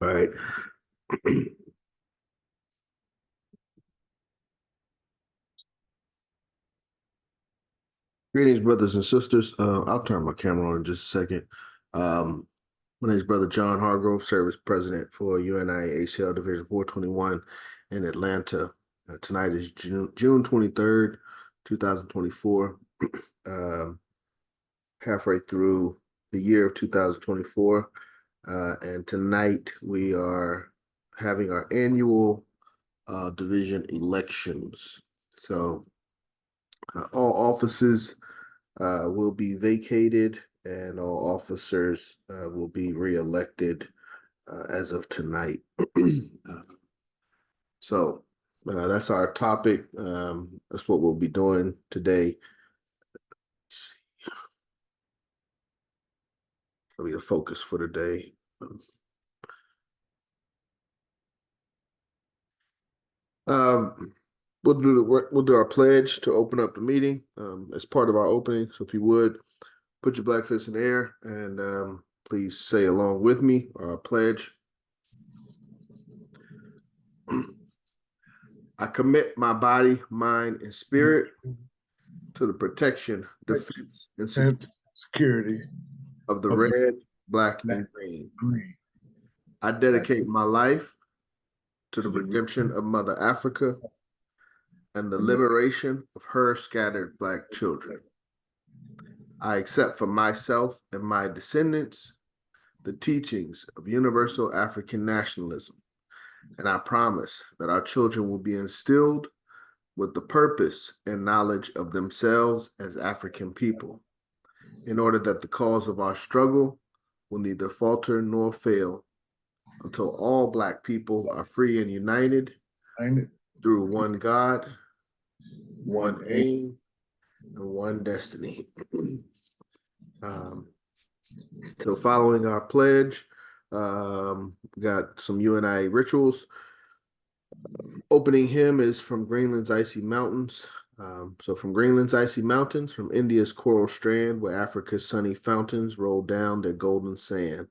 All right. Greetings, brothers and sisters. I'll turn my camera on in just a second. My name is Brother John Hargrove, Service President for UNIA-ACL Division 421 in Atlanta. Tonight is June 23rd, 2024. Halfway through the year of 2024. And tonight we are having our annual division elections. So all offices will be vacated and all officers will be reelected as of tonight. So that's our topic. That's what we'll be doing today. That'll be the focus for today. We'll do our pledge to open up the meeting as part of our opening. So if you would, put your black fist in the air and please say along with me our pledge. I commit my body, mind, and spirit to the protection, defense, and security of the red, black, and green. I dedicate my life to the redemption of Mother Africa and the liberation of her scattered Black children. I accept for myself and my descendants the teachings of universal African nationalism, and I promise that our children will be instilled with the purpose and knowledge of themselves as African people, in order that the cause of our struggle will neither falter nor fail until all Black people are free and united through one God, one aim, and one destiny. So following our pledge, we got some UNIA Rituals. Opening hymn is from Greenland's Icy Mountains. So from Greenland's icy mountains, from India's coral strand, where Africa's sunny fountains roll down their golden sand,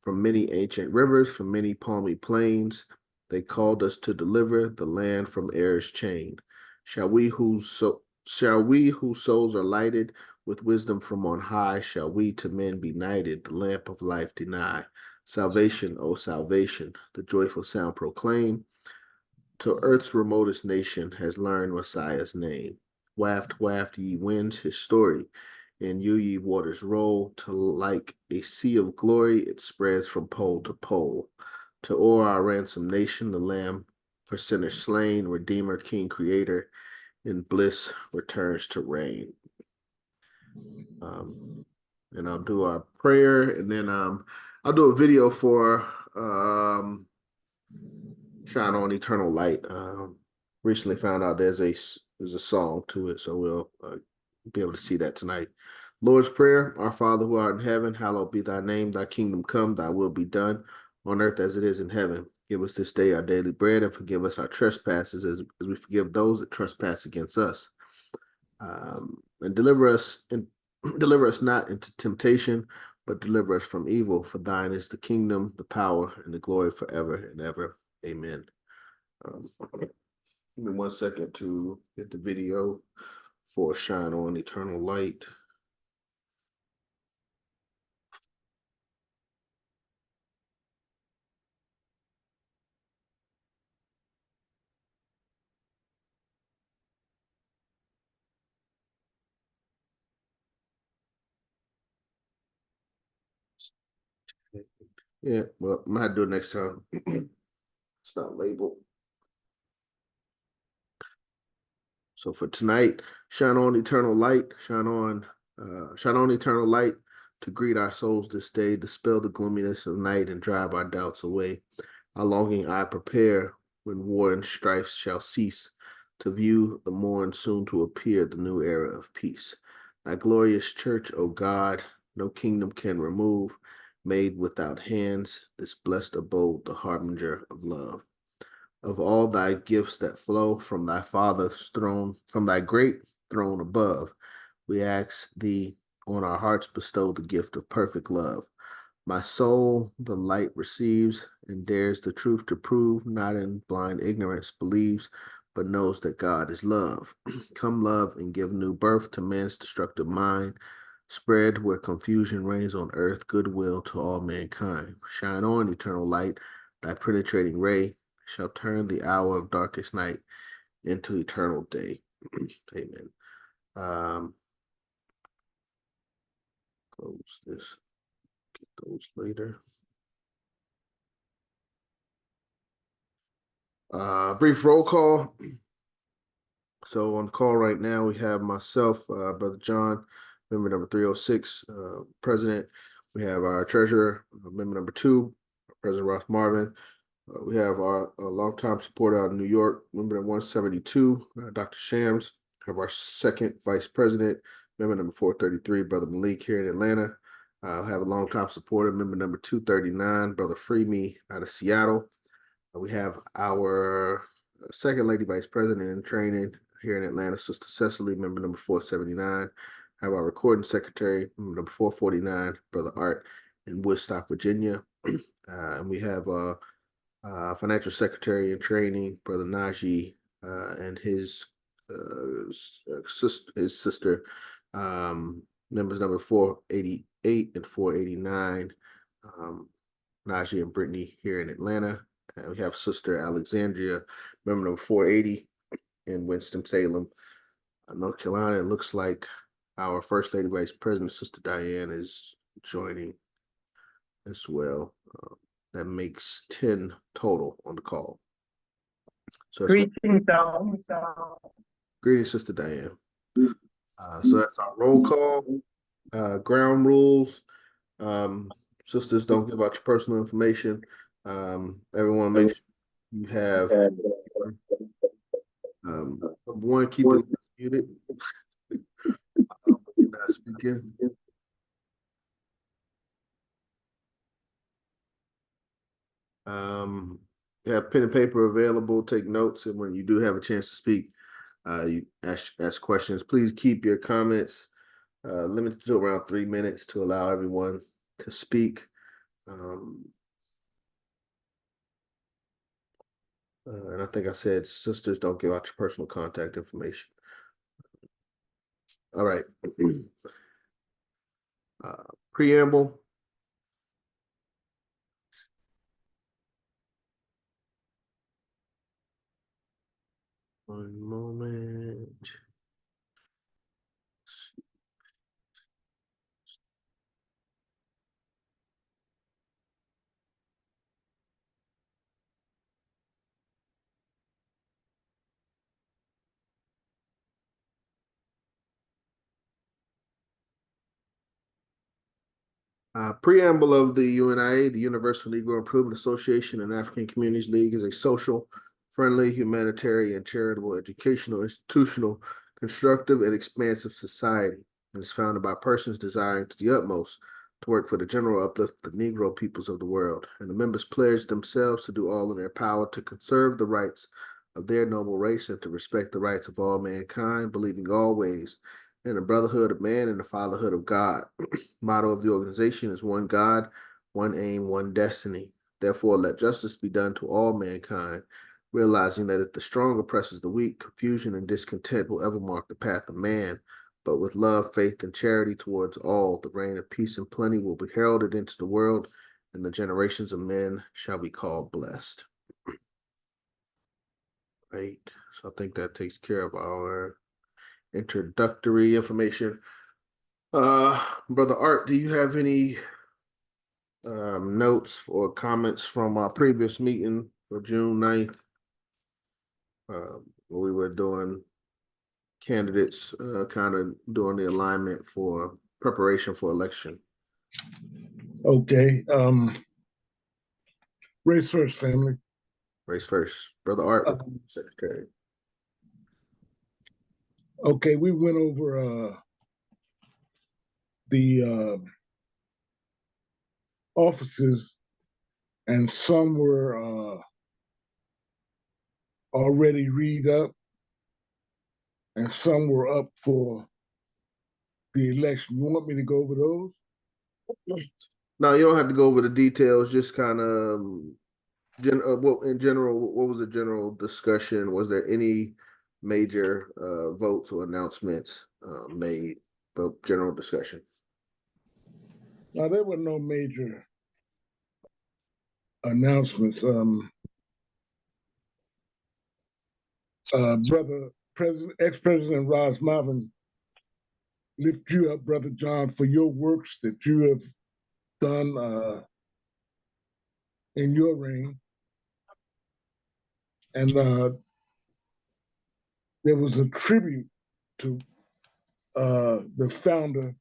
from many ancient rivers, from many palmy plains, they called us to deliver the land from error's chain. Shall we whose souls are lighted with wisdom from on high, shall we to men be knighted, the lamp of life deny? Salvation, O salvation, the joyful sound proclaim, till earth's remotest nation has learned Messiah's name. Waft, waft, ye winds, his story, and you, ye waters, roll, till like a sea of glory it spreads from pole to pole. To o'er our ransomed nation, the Lamb for sinners slain, Redeemer, King, Creator, in bliss returns to reign. And I'll do our prayer, and then I'll do a video for Shine On Eternal Light. Recently found out there's a song to it, so we'll be able to see that tonight. Lord's Prayer. Our Father who art in heaven, hallowed be thy name. Thy kingdom come, thy will be done on earth as it is in heaven. Give us this day our daily bread, and forgive us our trespasses as we forgive those that trespass against us. And deliver us not into temptation, but deliver us from evil. For thine is the kingdom, the power, and the glory forever and ever. Amen. Give me 1 second to get the video for Shine On Eternal Light. Yeah, well, I might do it next time. It's not labeled. So for tonight, shine on eternal light, shine on eternal light to greet our souls this day, dispel the gloominess of night and drive our doubts away. Our longing eye prepare when war and strife shall cease, to view the morn soon to appear, the new era of peace. Thy glorious church, O God, no kingdom can remove, made without hands, this blessed abode, the harbinger of love. Of all thy gifts that flow from thy Father's throne, from thy great throne above, we ask thee on our hearts bestow the gift of perfect love. My soul the light receives and dares the truth to prove, not in blind ignorance believes, but knows that God is love. Come love and give new birth to man's destructive mind. Spread where confusion reigns on earth, goodwill to all mankind. Shine on, eternal light, thy penetrating ray shall turn the hour of darkest night into eternal day. Amen. Close this, get those later. Brief roll call. So on the call right now, we have myself, Brother John, member number 306, president. We have our treasurer, member number 2, President Ross Marvin. We have our longtime supporter out of New York, member number 172, Dr. Shams. We have our second vice president, member number 433, Brother Malik here in Atlanta. We have a longtime supporter, member number 239, Brother Free Me out of Seattle. We have our second lady vice president in training here in Atlanta, Sister Cecily, member number 479. Have our recording secretary, member number 449, Brother Art in Woodstock, Virginia. And we have financial secretary in training, Brother Najee, and his sister, members number 488 and 489, Najee and Brittany here in Atlanta. We have Sister Alexandria, member number 480 in Winston-Salem, North Carolina. It looks like our First Lady Vice President, Sister Diane, is joining as well. That makes 10 total on the call. So Greetings, greetings, Sister Diane. So that's our roll call. Ground rules. Sisters, don't give out your personal information. Everyone make sure you have one, keep it muted. You're not speaking. You have pen and paper available, take notes, and when you do have a chance to speak, you ask questions. Please keep your comments limited to around 3 minutes to allow everyone to speak. And I think I said, sisters, don't give out your personal contact information. All right. Preamble. One moment. Preamble of the UNIA, the Universal Negro Improvement Association and African Communities League, is a social, friendly, humanitarian, charitable, educational, institutional, constructive, and expansive society. It is founded by persons desiring to the utmost to work for the general uplift of the Negro peoples of the world, and the members pledge themselves to do all in their power to conserve the rights of their noble race and to respect the rights of all mankind, believing always in the brotherhood of man and the fatherhood of God. Motto of the organization is one God, one aim, one destiny. Therefore, let justice be done to all mankind, realizing that if the strong oppresses the weak, confusion and discontent will ever mark the path of man. But with love, faith, and charity towards all, the reign of peace and plenty will be heralded into the world, and the generations of men shall be called blessed. Right. So I think that takes care of our introductory information. Brother Art, do you have any notes or comments from our previous meeting for June 9th? Where we were doing candidates, kind of doing the alignment for preparation for election. Okay. Race first, family. Race first. Brother Art, Secretary. Okay, we went over the offices, and some were already read up, and some were up for the election. You want me to go over those? No, you don't have to go over the details. Just kind of what in general. What was the general discussion? Was there any major votes or announcements made? But general discussion. Now there were no major announcements. Brother President, ex-President Ross Marvin, lift you up, Brother John, for your works that you have done in your reign. And there was a tribute to the founder,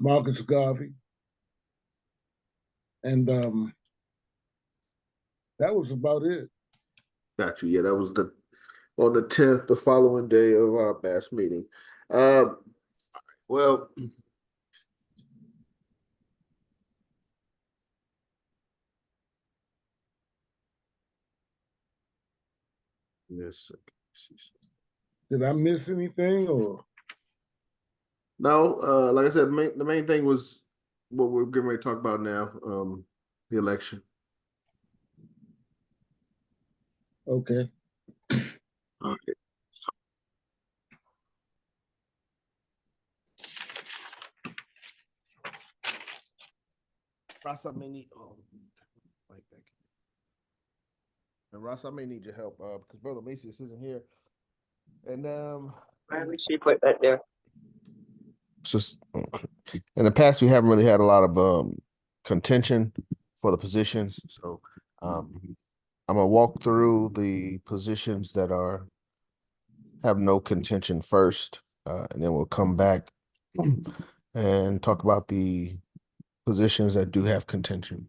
Marcus Garvey. And that was about it. Got you. Yeah, that was the on the 10th, the following day of our mass meeting. Um, well, yes. Did I miss anything or? No, like I said, the main thing was what we're getting ready to talk about now, the election. Okay. Okay. Ross, I may need right back. And Ross, I may need your help, because Brother Macias isn't here. And Why would she put that there? just in the past we haven't really had a lot of contention for the positions. So I'm gonna walk through the positions that have no contention first, and then we'll come back and talk about the positions that do have contention.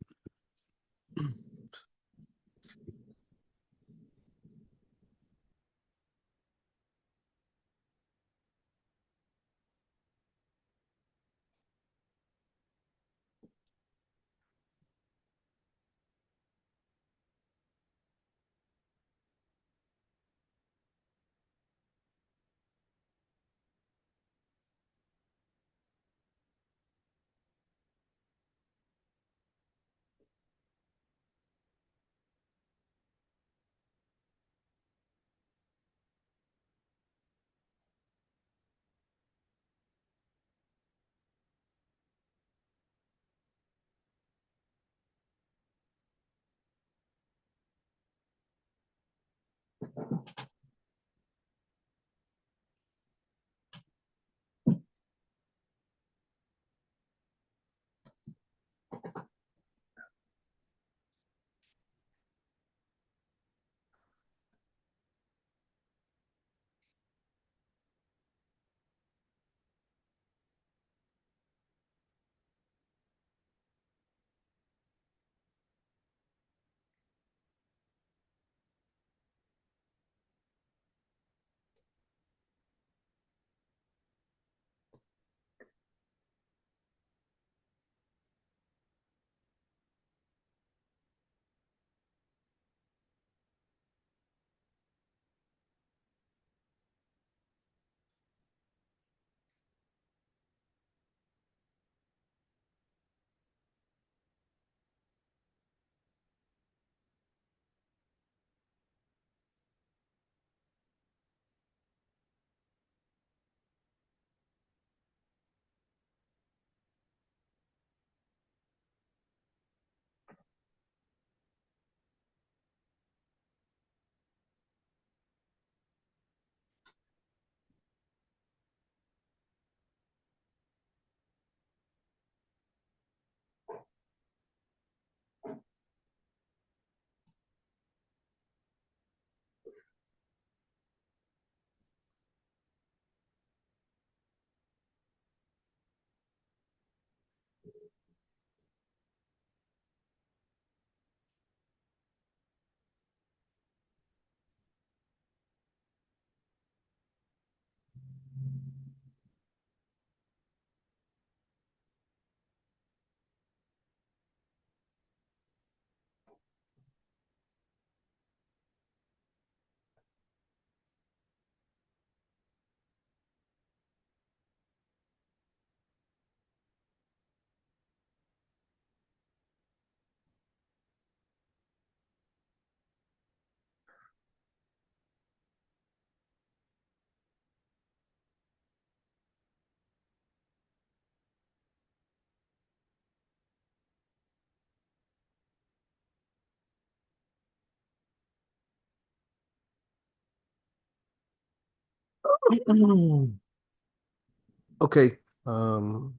Okay. All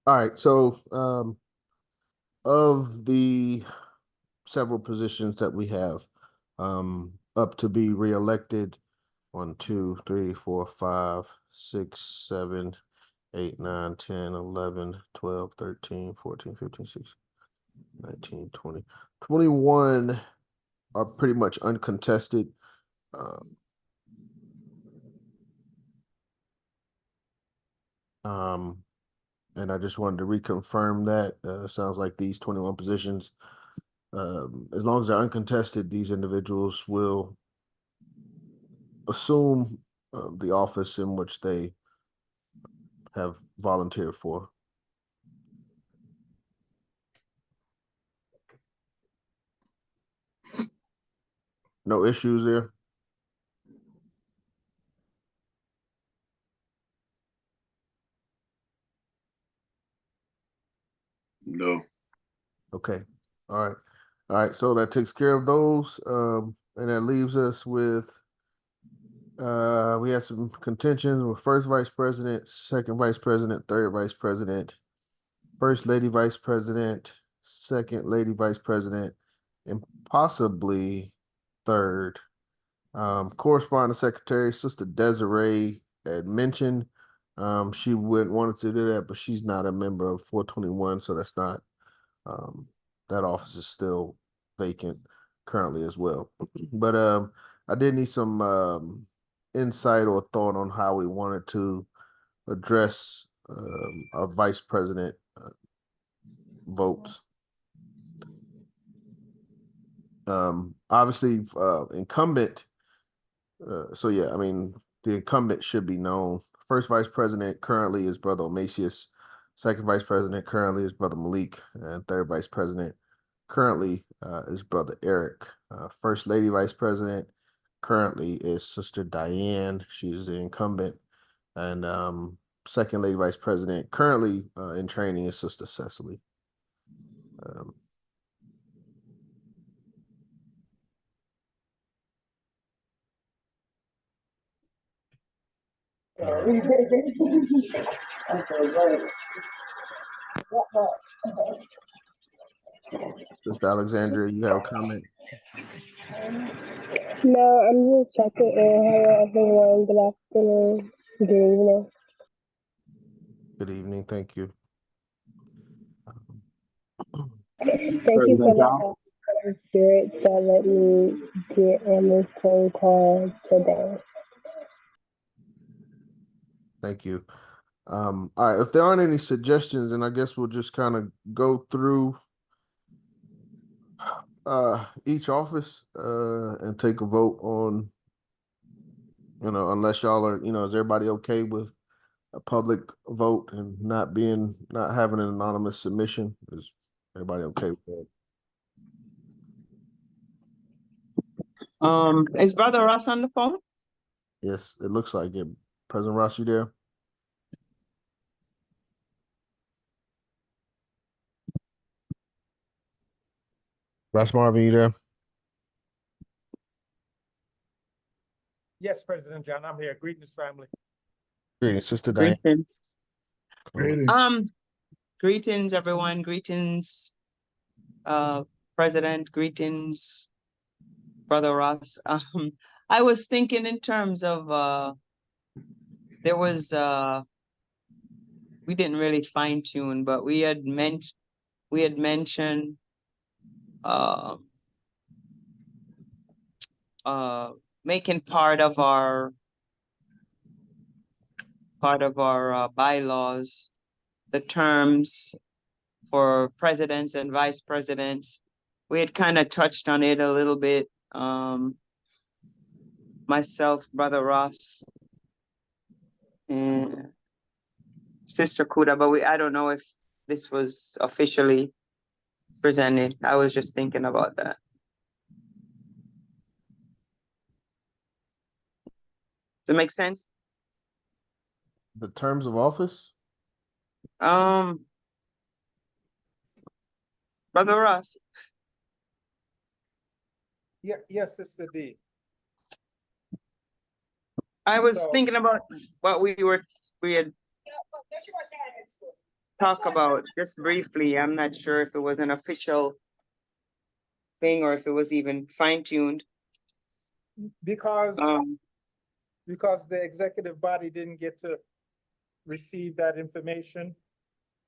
right. So, of the several positions that we have, up to be reelected, 1, 2, 3, 4, 5, 6, 7, 8, 9, 10, 11, 12, 13, 14, 15, 16, 19, 20, 21 are pretty much uncontested. And I just wanted to reconfirm that. Sounds like these 21 positions, as long as they're uncontested, these individuals will assume the office in which they have volunteered for. No issues there? No. Okay. All right. All right. So that takes care of those. And that leaves us with we had some contentions with first vice president, second vice president, third vice president, first lady vice president, second lady vice president, and possibly third. Corresponding secretary, Sister Desiree had mentioned she would wanted to do that, but she's not a member of 421, so that's not that office is still vacant currently as well. But I did need some insight or thought on how we wanted to address our vice president votes. Obviously, incumbent. So yeah, I mean, the incumbent should be known. First vice president currently is Brother Omasius. Second vice president currently is Brother Malik, and third vice president currently is Brother Eric. First lady vice president currently is Sister Diane. She's the incumbent, and second lady vice president currently in training is Sister Cecily. Sister Alexandria, you have a comment? No, I'm just checking in. Hello, everyone. Good afternoon. Good evening. Good evening. Thank you. Thank you for the Holy Spirit that let me get on this phone call today. Thank you. All right, if there aren't any suggestions, then I guess we'll just kind of go through each office and take a vote on, unless y'all are, is everybody okay with a public vote and not having an anonymous submission? Is everybody okay with that? Is Brother Ross on the phone? Yes, it looks like it. President Ross, you there? Ross Marvin, you there? Yes, President John, I'm here. Greetings, family. Greetings, Sister Diane. Greetings. Greetings. Greetings, everyone. Greetings, President. Greetings, Brother Ross. I was thinking in terms of there was we didn't really fine tune, but we had mentioned making part of our bylaws the terms for presidents and vice presidents. We had kind of touched on it a little bit. Myself, Brother Ross, and Sister Kuda, but I don't know if this was officially presented. I was just thinking about that. Does it make sense? The terms of office? Brother Ross, Yeah, yes, Sister D. I was So- thinking about what we had talked about just briefly. I'm not sure if it was an official thing or if it was even fine-tuned. Because Um, the executive body didn't get to receive that information.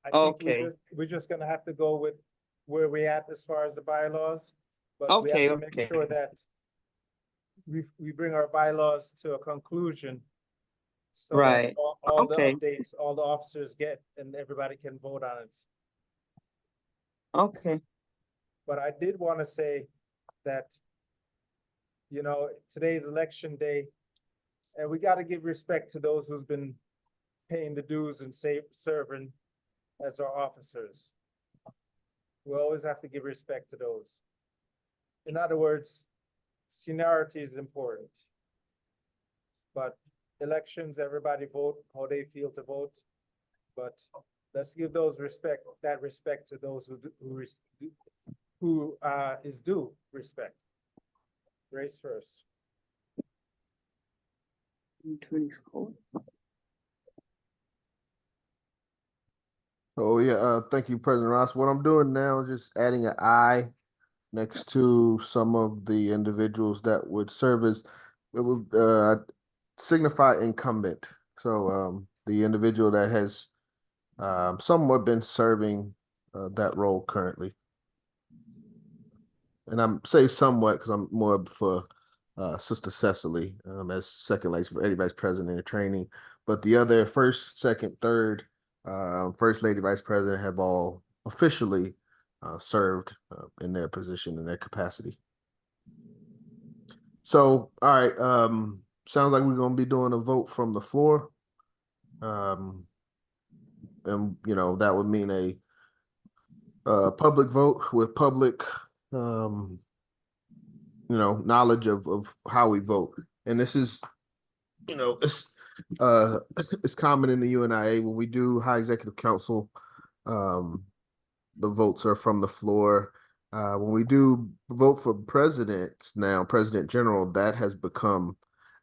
I think Okay. we're just gonna have to go with where we're at as far as the bylaws. But we have Okay, to make okay. sure that we bring our bylaws to a conclusion. So that Right. all the Okay. updates, all the officers get and everybody can vote on it. Okay. But I did want to say that, you know, today's election day, and we got to give respect to those who's been paying the dues and serving as our officers. We always have to give respect to those. In other words, seniority is important. But elections, everybody vote how they feel to vote. But let's give those that respect to those who is due respect. Race first. 24. Oh yeah, thank you, President Ross. What I'm doing now is just adding an I next to some of the individuals that would serve as it would signify incumbent. So the individual that has somewhat been serving that role currently. And I'm say somewhat because I'm more for Sister Cecily as second lady vice president of training, but the other first, second, third, first lady vice president have all officially served in their position in their capacity. So, all right, sounds like we're gonna be doing a vote from the floor, and you know that would mean a public vote with public you know, knowledge of how we vote. And this is, you know, it's common in the UNIA when we do high executive council, the votes are from the floor. When we do vote for president now, president general, that has become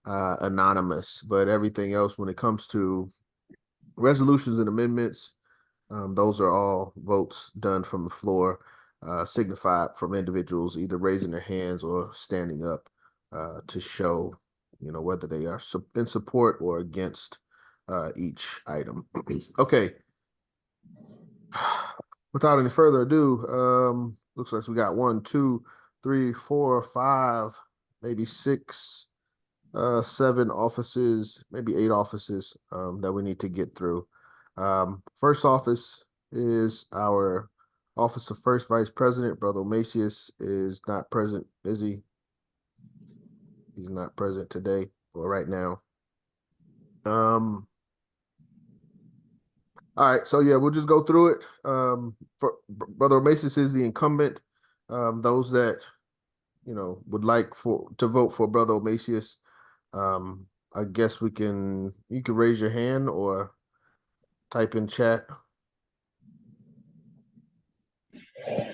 anonymous. But everything else, when it comes to resolutions and amendments, those are all votes done from the floor, signified from individuals either raising their hands or standing up to show, you know, whether they are in support or against each item. Okay. Without any further ado, looks like we got 1, 2, 3, 4, 5, maybe 6, 7 offices, maybe 8 offices that we need to get through. First office is our office of first vice president. Brother Macias is not present, is he? He's not present today or right now. All right, so yeah, we'll just go through it. For Brother Macias is the incumbent. Those that you know would like to vote for Brother Macias, I guess you can raise your hand or type in chat.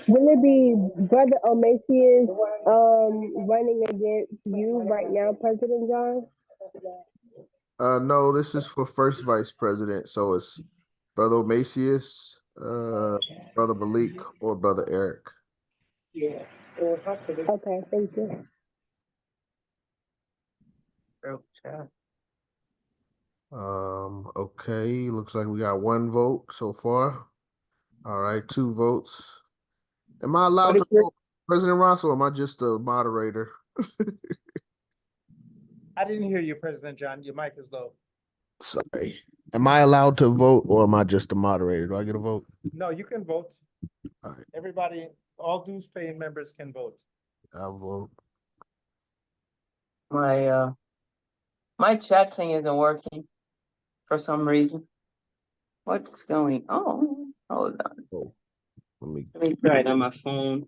Will it be Brother Omacius running against you right now, President John? No, this is for first vice president. So it's Brother Macias, Brother Malik, or Brother Eric. Okay, thank you. Okay, looks like we got 1 vote so far. All right, 2 votes. Am I allowed to vote, President Ross, or am I just a moderator? I didn't hear you, President John. Your mic is low. Sorry. Am I allowed to vote or am I just a moderator? Do I get a vote? No, you can vote. All right, Everybody, all dues paying members can vote. I'll vote. My chat thing isn't working for some reason. What's going on? Hold on. Oh, let me Let me try it on my phone.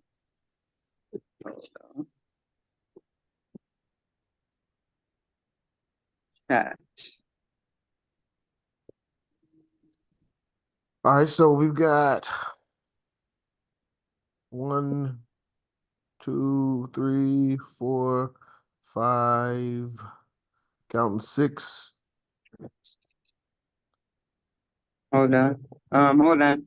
Hold on. Chat. All right, so we've got 1, 2, 3, 4, 5, counting 6. Hold on. Hold on.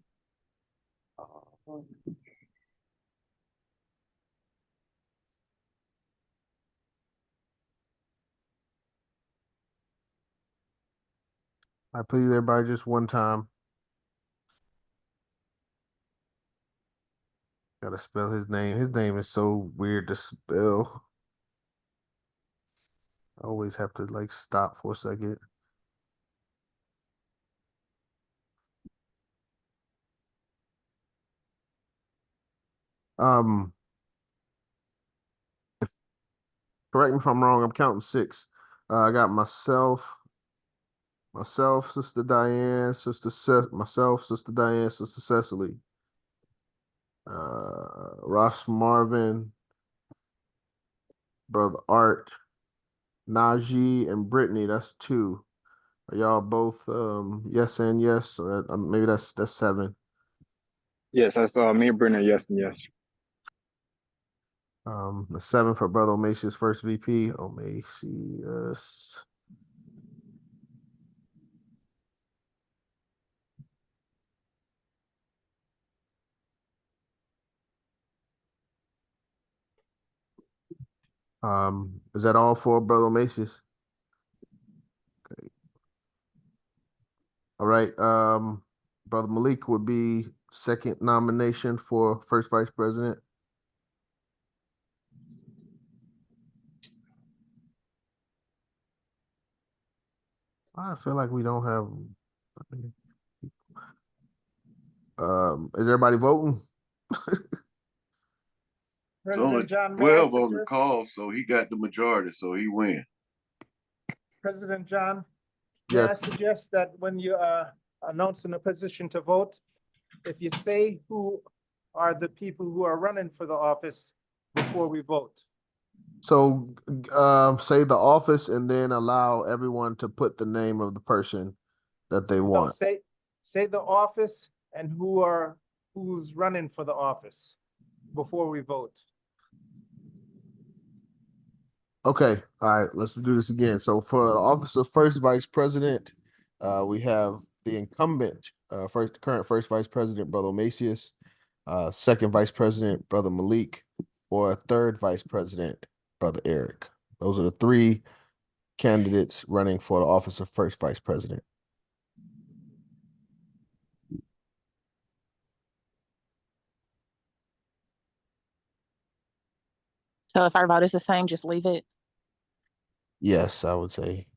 I please everybody just one time. Gotta spell his name. His name is so weird to spell. I always have to like stop for a second. Um, if, correct me if I'm wrong. I'm counting 6. I got myself, Sister Diane, myself, Sister Diane, Sister Cecily, Ross Marvin, Brother Art, Najee, and Brittany. That's 2. Are y'all both yes and yes? Maybe that's 7. Yes, I saw me and Brennan. Yes and yes. The 7 for Brother Omasius, first VP. Omasius. Is that all for Brother Omasius? Okay. All right. Brother Malik would be second nomination for first vice president. I feel like we don't have. Is everybody voting? There's only President John, may I 12 on the suggest, call, so he got the majority, so he win. President John, may I Yes. suggest that when you announcing a position to vote, if you say who are the people who are running for the office before we vote? So, say the office and then allow everyone to put the name of the person that they No, want. say the office and who's running for the office before we vote. Okay, all right, let's do this again. So for the office of first vice president, we have the incumbent, current first vice president, Brother Omasius, second vice president, Brother Malik, or third vice president, Brother Eric. Those are the 3 candidates running for the office of first vice president. So if our vote is the same, just leave it. Yes, I would say.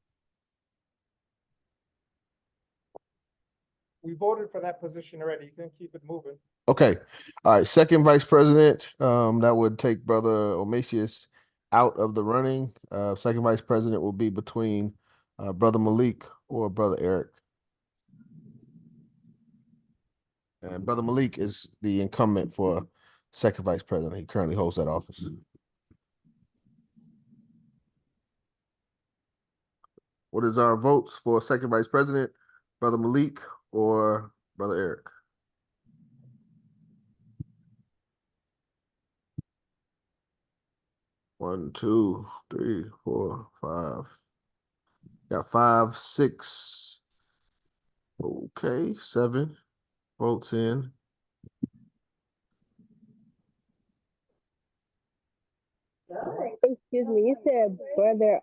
We voted for that position already. You can keep it moving. Okay. All right. Second vice president, that would take Brother Omasius out of the running. Second vice president will be between Brother Malik or Brother Eric. And Brother Malik is the incumbent for second vice president. He currently holds that office. What is our votes for second vice president? Brother Malik or Brother Eric? One, 2, 3, 4, 5. Got 5, 6. Okay, 7 votes in. Excuse me, you said Brother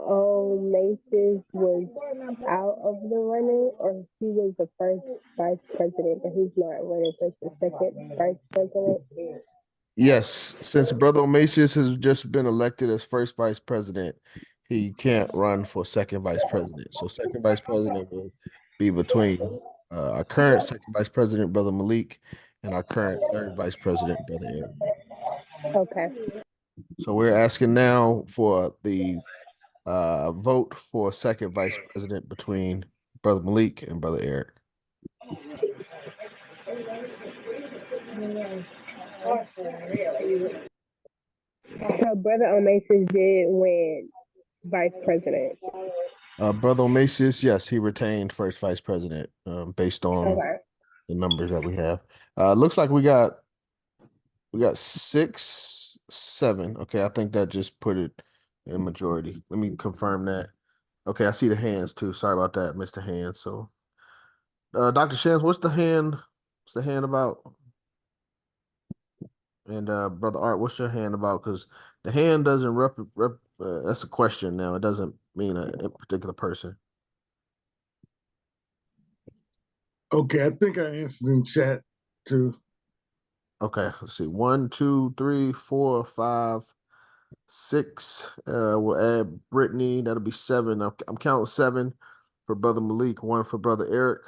Macy's was out of the running, or he was the first vice president, but he's not running for the second vice president? Yes, since Brother Omasius has just been elected as first vice president, he can't run for second vice president. So second vice president will be between our current second vice president, Brother Malik, and our current third vice president, Brother Eric. Okay. So we're asking now for the vote for second vice president between Brother Malik and Brother Eric. So Brother Omasis did win vice president. Brother Omasius, yes, he retained first vice president based on Okay. the numbers that we have. Looks like we got 6, 7. Okay, I think that just put it in majority. Let me confirm that. Okay, I see the hands too. Sorry about that, missed the hand. So, Dr. Shams, what's the hand? What's the hand about? And Brother Art, what's your hand about? Because the hand doesn't that's a question now. It doesn't mean a particular person. Okay, I think I answered in chat too. Okay, let's see. 1, 2, 3, 4, 5, 6. We'll add Brittany. That'll be 7. I'm counting 7 for Brother Malik, 1 for Brother Eric.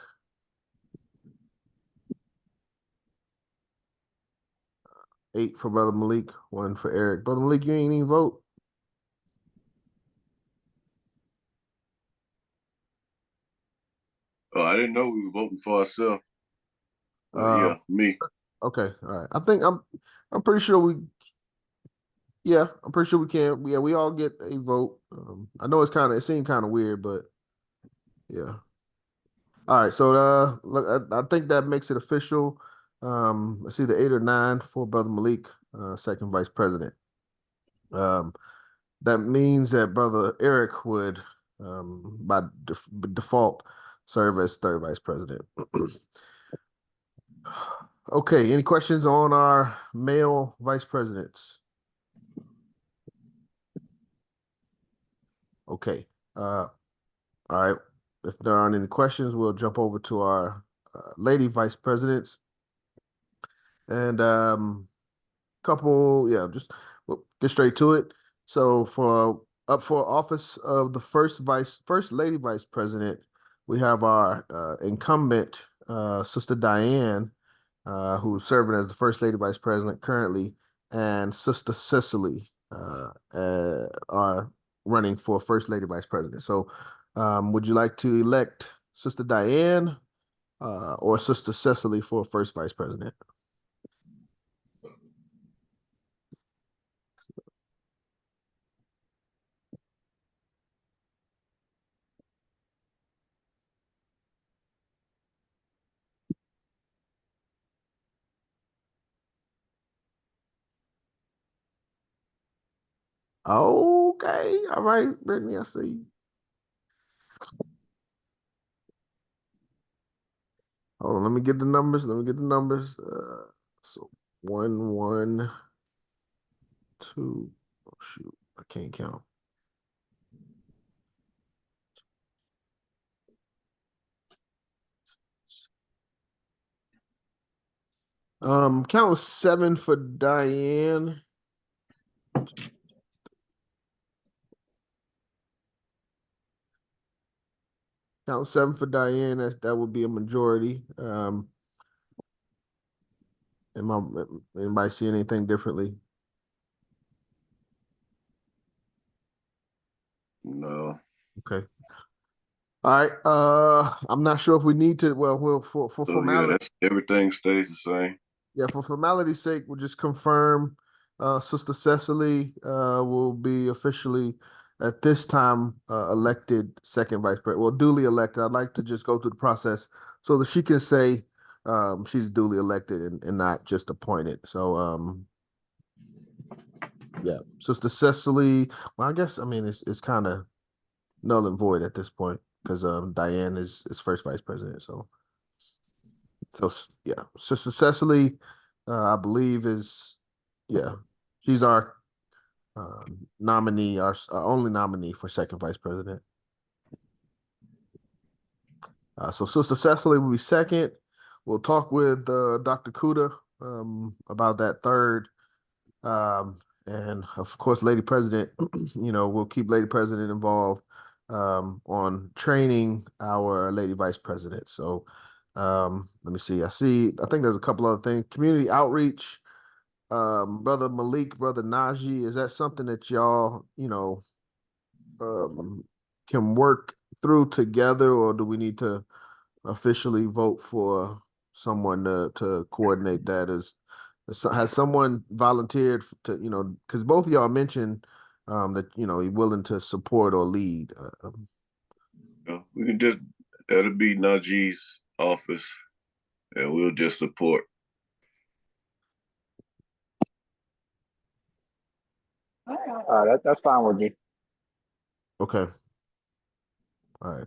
8 for Brother Malik, 1 for Eric. Brother Malik, you ain't even vote. Oh, I didn't know we were voting for ourselves. Uh, Yeah, me. Okay, all right. I'm pretty sure we can. Yeah, we all get a vote. I know it seemed kind of weird, but yeah. All right, so look, I think that makes it official. It's either 8 or 9 for Brother Malik, second vice president. That means that Brother Eric would, by default, serve as third vice president. Okay, any questions on our male vice presidents? Okay. All right. If there aren't any questions, we'll jump over to our lady vice presidents. And we'll get straight to it. So up for office of the first lady vice president, we have our incumbent Sister Diane, who's serving as the first lady vice president currently, and Sister Cicely are running for first lady vice president. So would you like to elect Sister Diane or Sister Cicely for first vice president? Okay, all right, Brittany, I see. Hold on, let me get the numbers. So 1, 1, 2. Oh shoot, I can't count. Count was 7 for Diane. Count 7 for Diane. That would be a majority. Anybody see anything differently? No. Okay. All right. I'm not sure if we need to. Well, for So formality. yeah, everything stays the same. Yeah, for formality's sake, we'll just confirm Sister Cecily will be officially at this time elected second vice president. Well, duly elected. I'd like to just go through the process so that she can say she's duly elected and not just appointed. So yeah, Sister Cecily. Well, I mean it's kind of null and void at this point because Diane is first vice president. So yeah, Sister Cecily, I believe she's our nominee, our only nominee for second vice president. So Sister Cecily will be second. We'll talk with Dr. Kuda about that third. And of course, Lady President, we'll keep Lady President involved on training our Lady Vice President. So let me see. I think there's a couple other things. Community outreach. Brother Malik, Brother Najee, is that something that y'all, can work through together, or do we need to officially vote for someone to coordinate that? Has someone volunteered to, because both of y'all mentioned that, you're willing to support or lead. We can that'll be Najee's office. and we'll just support. That's fine with me. Okay. All right.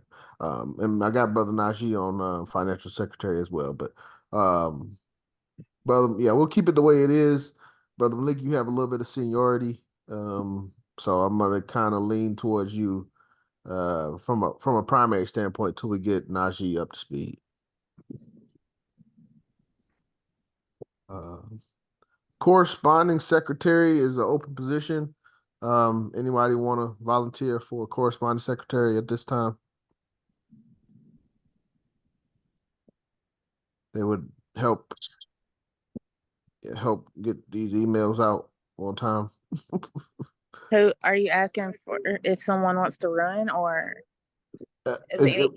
And I got Brother Najee on financial secretary as well, but brother, yeah, we'll keep it the way it is. Brother Malik, you have a little bit of seniority. So I'm gonna kind of lean towards you from a primary standpoint till we get Najee up to speed. Corresponding secretary is an open position. Anybody want to volunteer for corresponding secretary at this time? They would help get these emails out on time. Who are you asking for? If someone wants to run, or is it?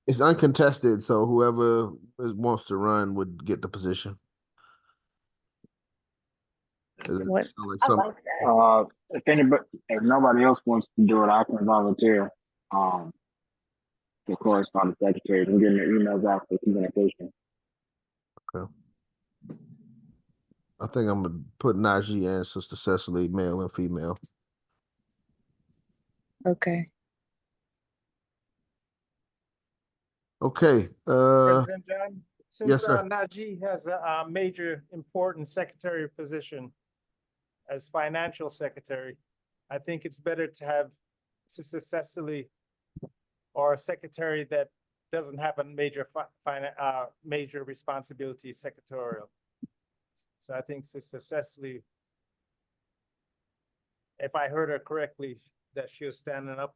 It's uncontested, so whoever wants to run would get the position. What? If nobody else wants to do it, I can volunteer. The correspondent secretary and getting the emails out for communication. Okay. I think I'm gonna put Najee and Sister Cecily, male and female. Okay. Okay. President John, since Yes, sir. Najee has a major important secretary position as financial secretary, I think it's better to have Sister Cecily or a secretary that doesn't have a major major responsibility secretarial. So I think Sister Cecily, if I heard her correctly, that she was standing up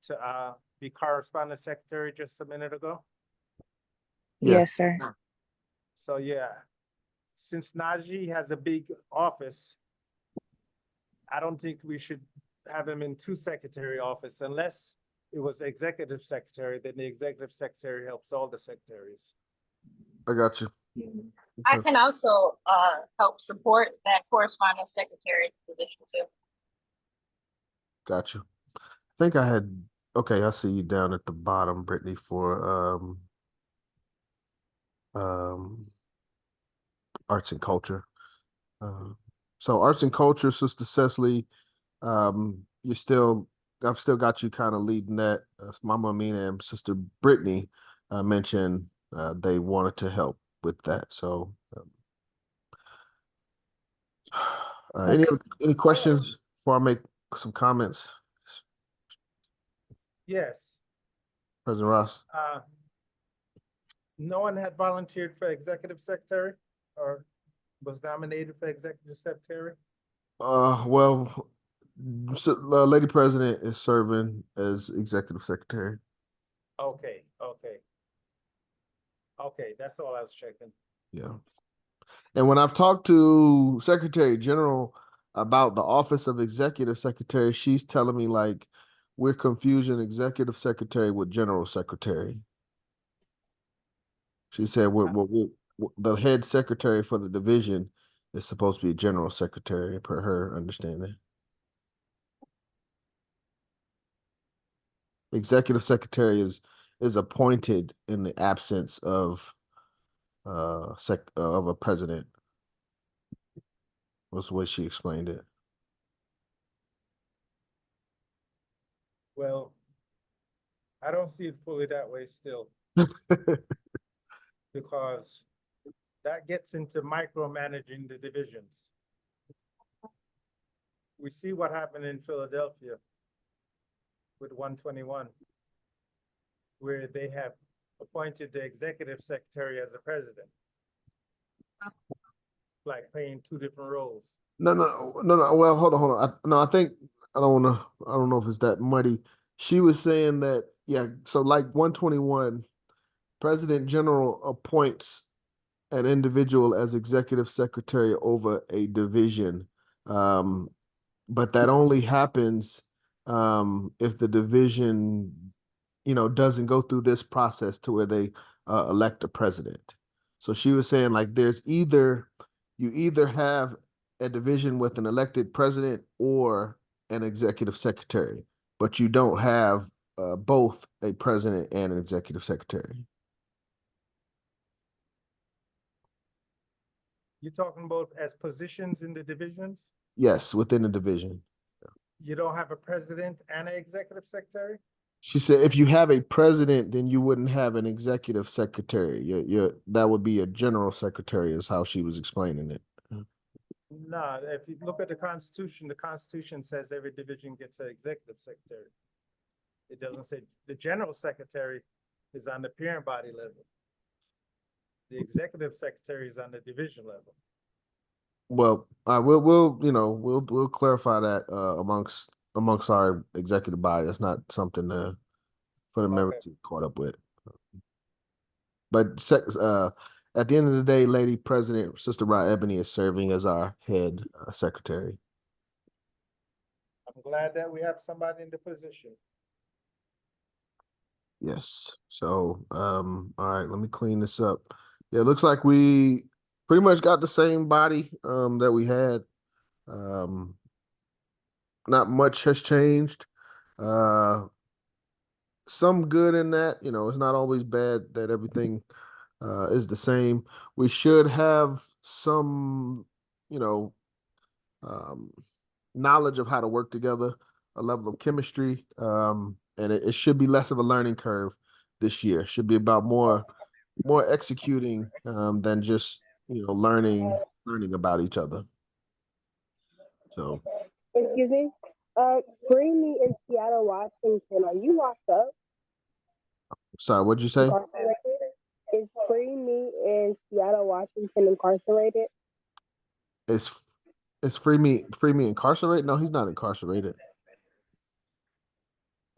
to be correspondent secretary just a minute ago. Yes, sir. So yeah, since Najee has a big office, I don't think we should have him in two secretary office unless it was executive secretary, then the executive secretary helps all the secretaries. I got you. I can also help support that correspondence secretary position too. Got you. I think I had, okay, I see you down at the bottom, Brittany, for arts and culture. So arts and culture, Sister Cecily, I've still got you kind of leading that. Mama Amina and Sister Brittany mentioned they wanted to help with that. So any questions before I make some comments? Yes. President Ross. No one had volunteered for executive secretary or was nominated for executive secretary? Well, Lady President is serving as executive secretary. Okay, that's all I was checking. Yeah. And when I've talked to Secretary General about the office of executive secretary, she's telling me like we're confusing executive secretary with general secretary. She said the head secretary for the division is supposed to be a general secretary, per her understanding. Executive secretary is appointed in the absence of a president. Was the way she explained it. Well, I don't see it fully that way still. Because that gets into micromanaging the divisions. We see what happened in Philadelphia with 121, where they have appointed the executive secretary as a president, like playing two different roles. No. Well, hold on. I think I don't know if it's that muddy. She was saying that, yeah, so like 121, President General appoints an individual as executive secretary over a division. But that only happens if the division, doesn't go through this process to where they elect a president. So she was saying like you either have a division with an elected president or an executive secretary, but you don't have both a president and an executive secretary. You're talking about as positions in the divisions? Yes, within the division. You don't have a president and an executive secretary? She said if you have a president, then you wouldn't have an executive secretary. That would be a general secretary, is how she was explaining it. No, if you look at the Constitution says every division gets an executive secretary. It doesn't say the general secretary is on the parent body level. The executive secretary is on the division level. Well, we'll clarify that amongst our executive body. That's not something for the members to get caught up with. But at the end of the day, Lady President Sister Rod Ebony is serving as our head secretary. I'm glad that we have somebody in the position. Yes. So, all right, let me clean this up. Yeah, it looks like we pretty much got the same body that we had. Not much has changed. Some good in that, it's not always bad that everything is the same. We should have some, um, knowledge of how to work together, a level of chemistry, and it should be less of a learning curve this year. It should be about more executing than just learning about each other. So, Excuse me. Bring me in Seattle, Washington. Are you locked up? sorry, what'd you say? Incarcerated? Is Free Me in Seattle, Washington incarcerated? Is Free Me incarcerated? No, he's not incarcerated.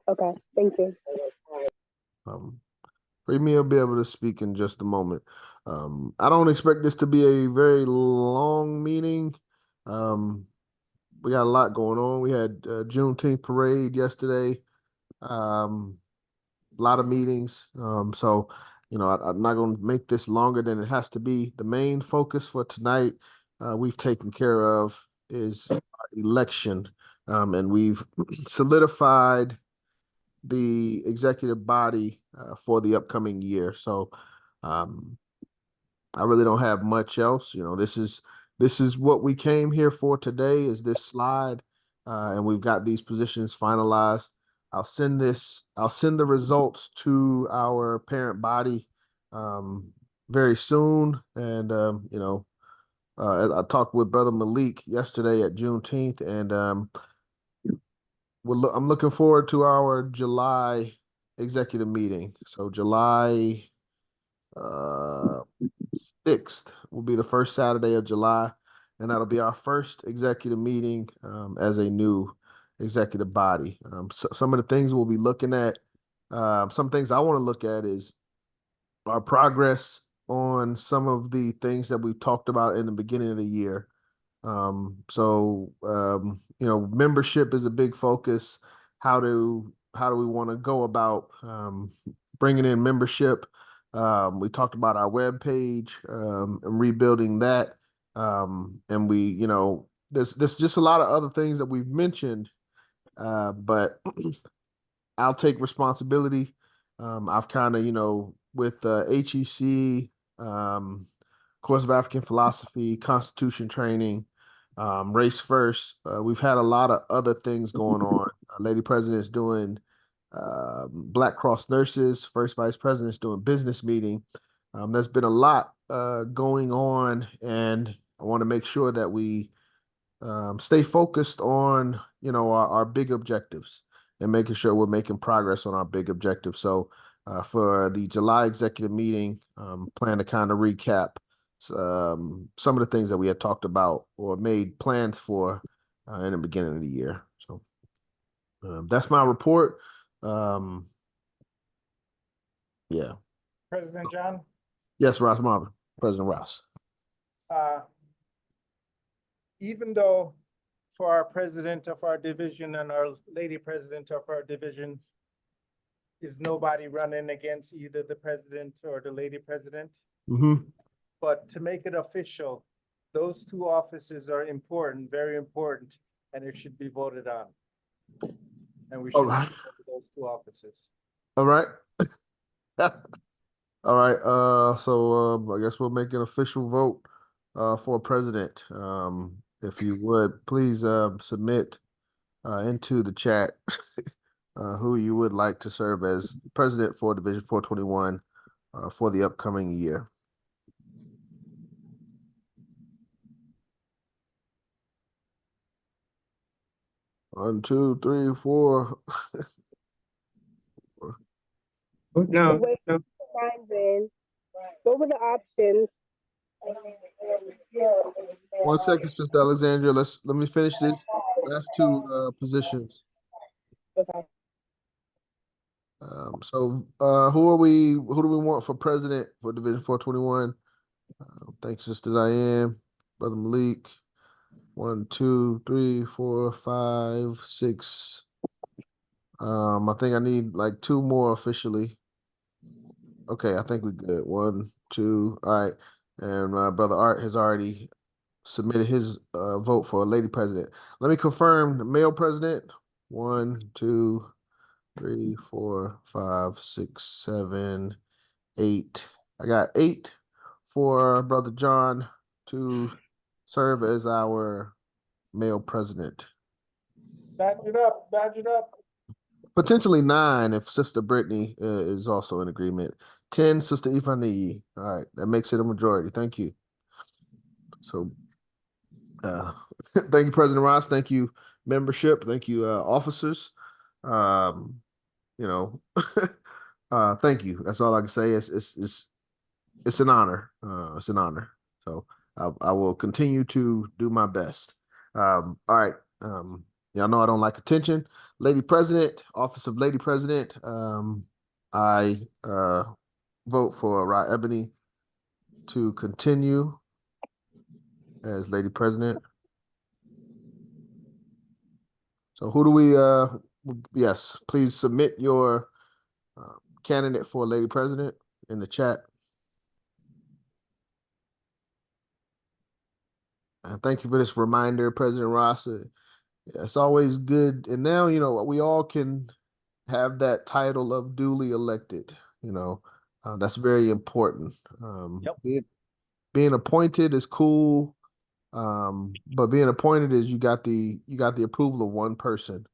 Okay, thank you. Free Me will be able to speak in just a moment. I don't expect this to be a very long meeting. We got a lot going on. We had Juneteenth parade yesterday. A lot of meetings. So, I'm not going to make this longer than it has to be. The main focus for tonight we've taken care of is election. And we've solidified the executive body for the upcoming year. So I really don't have much else. This is what we came here for today, is this slide. And we've got these positions finalized. I'll send the results to our parent body very soon. And I talked with Brother Malik yesterday at Juneteenth, and I'm looking forward to our July executive meeting. So July 6th will be the first Saturday of July, and that'll be our first executive meeting as a new executive body. So some of the things we'll be looking at, some things I want to look at is our progress on some of the things that we've talked about in the beginning of the year. Membership is a big focus. How do we want to go about bringing in membership? We talked about our web page and rebuilding that. And there's just a lot of other things that we've mentioned, but I'll take responsibility. I've kind of, with HEC, Course of African Philosophy, Constitution training, Race First. We've had a lot of other things going on. Lady President's doing Black Cross Nurses. First Vice President's doing business meeting. There's been a lot going on, and I want to make sure that we stay focused on our big objectives and making sure we're making progress on our big objectives. So for the July executive meeting, plan to kind of recap some of the things that we had talked about or made plans for in the beginning of the year. So that's my report. Yeah. President John? Yes, Ross Marvin, President Ross. Even though for our president of our division and our lady president of our division is nobody running against either the president or the lady president, but to make it official, those two offices are important, very important, and it should be voted on. And we should vote for those two offices. All right. All right. So I guess we'll make an official vote for president. If you would, please submit into the chat who you would like to serve as president for Division 421 for the upcoming year. One, two, three, four. No, Wait, no. mine then. What were the options? 1 second, Sister Alexandria. Let me finish these last two positions. Okay. Who do we want for president for Division 421? Thanks, Sister Diane, Brother Malik. 1, 2, 3, 4, 5, 6. I think I need like 2 more officially. Okay, I think we're good. 1, 2. All right. And Brother Art has already submitted his vote for a lady president. Let me confirm the male president. 1, 2, 3, 4, 5, 6, 7, 8. I got 8 for Brother John to serve as our male president. Badge it up, badge it up. Potentially 9 if Sister Brittany is also in agreement. 10, Sister Ifani. All right, that makes it a majority. Thank you. So, thank you, President Ross. Thank you, membership. Thank you, officers. You know, thank you. That's all I can say. It's an honor. It's an honor. So I will continue to do my best. All right. Y'all know I don't like attention. Lady President, Office of Lady President. I vote for Ra Ebony to continue as Lady President. So who do we? Yes, please submit your candidate for Lady President in the chat. And thank you for this reminder, President Ross. It's always good. And now, you know, we all can have that title of duly elected. You know, that's very important. Yep. Being appointed is cool. But being appointed is you got the approval of one person.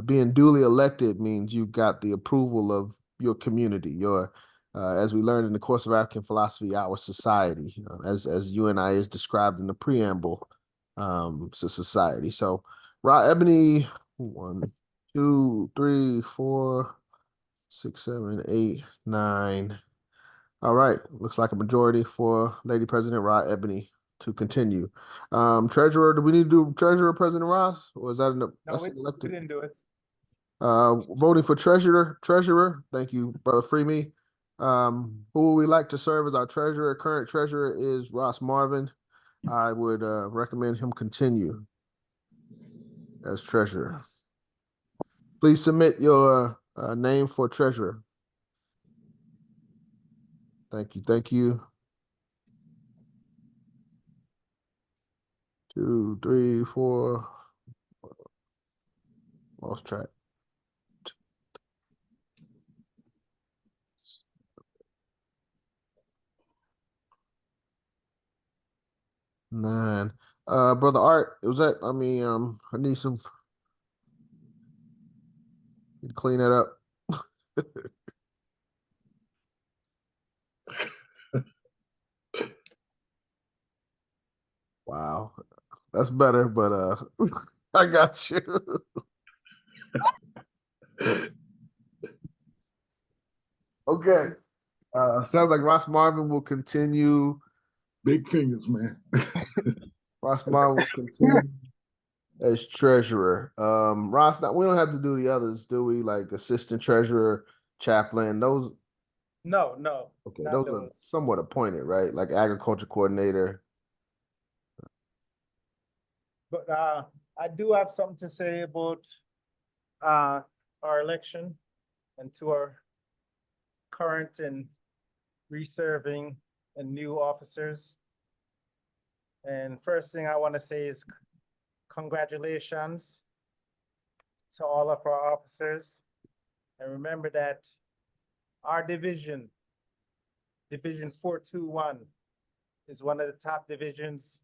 Being duly elected means you got the approval of your community, your as we learned in the course of African philosophy, our society, as UNI is described in the preamble to society. So Ra Ebony, 1, 2, 3, 4, 6, 7, 8, 9. All right, looks like a majority for Lady President Ra Ebony to continue. Treasurer, do we need to do Treasurer President Ross, or is that No, that's we elected? didn't do it. Voting for Treasurer. Thank you, Brother Freeme. Who would we like to serve as our Treasurer? Current Treasurer is Ross Marvin. I would recommend him continue as Treasurer. Please submit your name for Treasurer. Thank you. Thank you. 2, 3, 4. Lost track. 9. Brother Art, was that? I mean, I need some. Need to clean that up. Wow, that's better, but I got you. Okay. Sounds like Ross Marvin will continue. Big fingers, man. Ross Marvin will continue as treasurer. Ross, we don't have to do the others, do we? Like assistant treasurer, chaplain, those. No, Okay, not those are those. somewhat appointed, right? Like agriculture coordinator. But I do have something to say about our election and to our current and reserving and new officers. And first thing I want to say is congratulations to all of our officers. And remember that our division 421, is one of the top divisions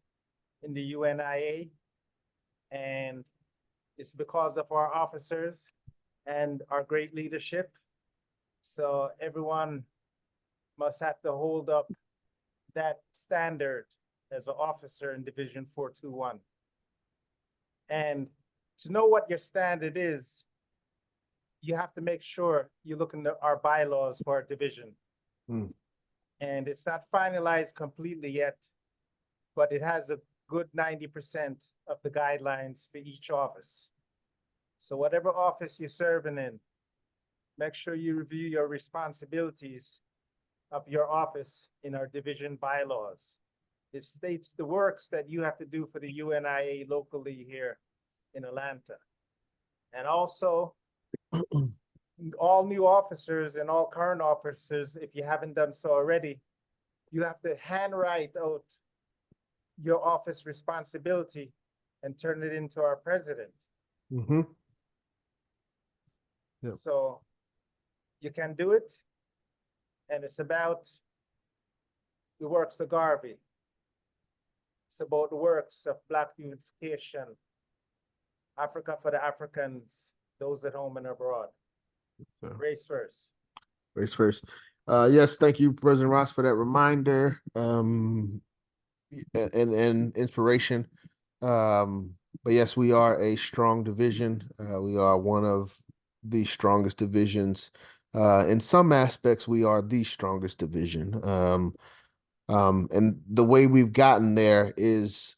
in the UNIA. And it's because of our officers and our great leadership. So everyone must have to hold up that standard as an officer in Division 421. And to know what your standard is, you have to make sure you look into our bylaws for our division. And it's not finalized completely yet, but it has a good 90% of the guidelines for each office. So whatever office you're serving in, make sure you review your responsibilities of your office in our division bylaws. It states the works that you have to do for the UNIA locally here in Atlanta. And also, all new officers and all current officers, if you haven't done so already, you have to handwrite out your office responsibility and turn it into our president. Yep. So you can do it. And it's about the works of Garvey. It's about the works of Black unification, Africa for the Africans, those at home and abroad. Race first. Race first. Yes, thank you, President Ross, for that reminder and inspiration. But yes, we are a strong division. We are one of the strongest divisions. In some aspects, we are the strongest division. And the way we've gotten there is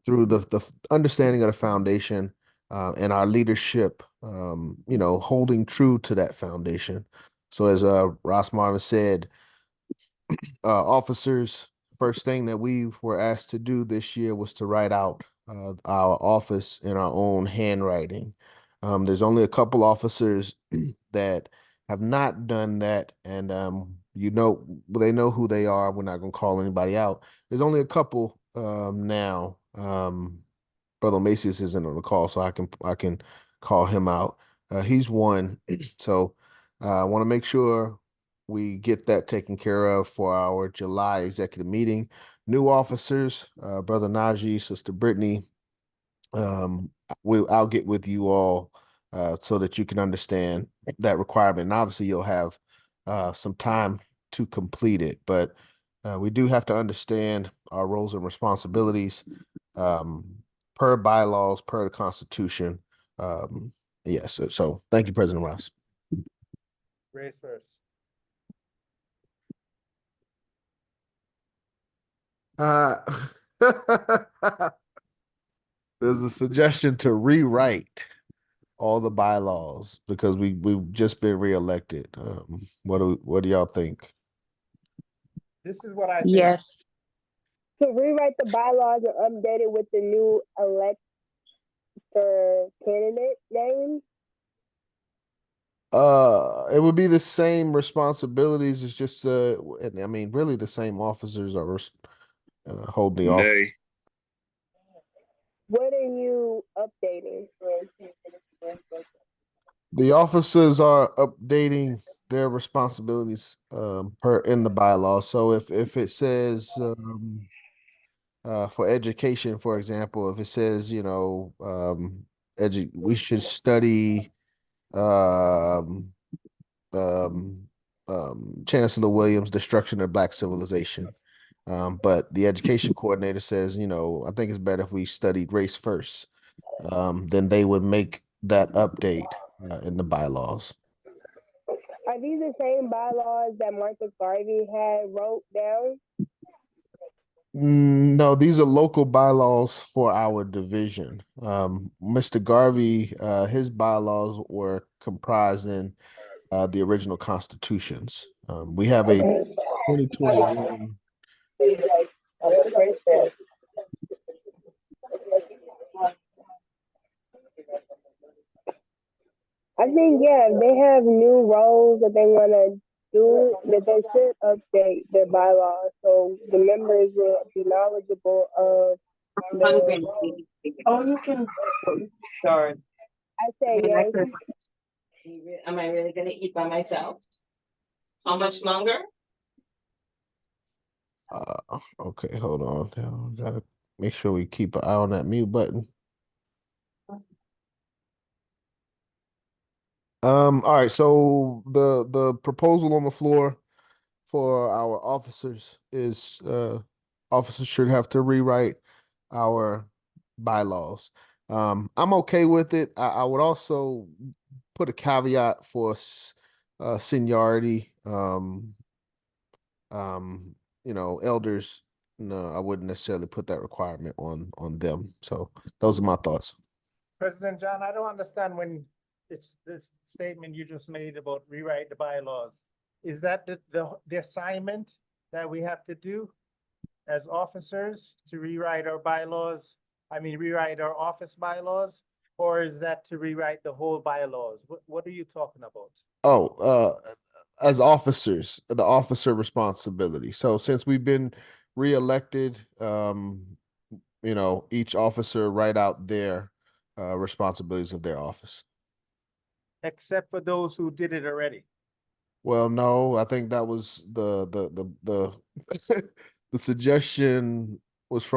through the understanding of the foundation and our leadership, holding true to that foundation. So as Ross Marvin said, officers, first thing that we were asked to do this year was to write out our office in our own handwriting. There's only a couple officers that have not done that, and they know who they are. We're not going to call anybody out. There's only a couple now. Brother Macias isn't on the call, so I can call him out. He's one. So I want to make sure we get that taken care of for our July executive meeting. New officers, Brother Najee, Sister Brittany, I'll get with you all so that you can understand that requirement. And obviously, you'll have some time to complete it, but we do have to understand our roles and responsibilities per bylaws, per the Constitution. Yes. So thank you, President Ross. Race first. There's a suggestion to rewrite all the bylaws because we've just been reelected. What do y'all think? This is what I think. Yes. To rewrite the bylaws and update it with the new elector candidate names. It would be the same responsibilities. It's just really the same officers are holding the office. Nay. What are you updating? The officers are updating their responsibilities per in the bylaws. So if it says for education, for example, if it says we should study Chancellor Williams' Destruction of Black Civilization. But the education coordinator says, I think it's better if we studied race first. Then they would make that update in the bylaws. Are these the same bylaws that Martha Garvey had wrote down? No, these are local bylaws for our division. Mr. Garvey, his bylaws were comprised in the original constitutions. We have a 2021. I think, yeah, they have new roles that they want to do, that they should update their bylaws so the members will be knowledgeable of the. Oh, you can start. I say yes. Am I really gonna eat by myself? How much longer? Okay, hold on. Now, gotta make sure we keep an eye on that mute button. All right, so the proposal on the floor for our officers is officers should have to rewrite our bylaws. I'm okay with it. I would also put a caveat for seniority. Elders, no, I wouldn't necessarily put that requirement on them. So those are my thoughts. President John, I don't understand when it's this statement you just made about rewrite the bylaws. Is that the assignment that we have to do as officers to rewrite our bylaws? I mean, rewrite our office bylaws, or is that to rewrite the whole bylaws? What are you talking about? Oh, as officers, the officer responsibility. So since we've been reelected, each officer write out their responsibilities of their office. Except for those who did it already. Well, no, I think that was the the suggestion was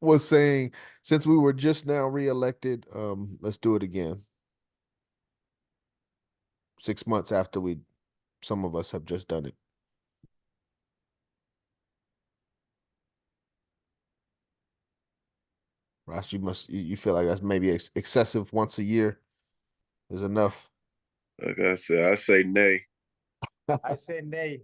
was saying since we were just now reelected, let's do it again. 6 months after some of us have just done it. Ross, you feel like that's maybe excessive once a year is enough. Like I said, I say nay. I say nay.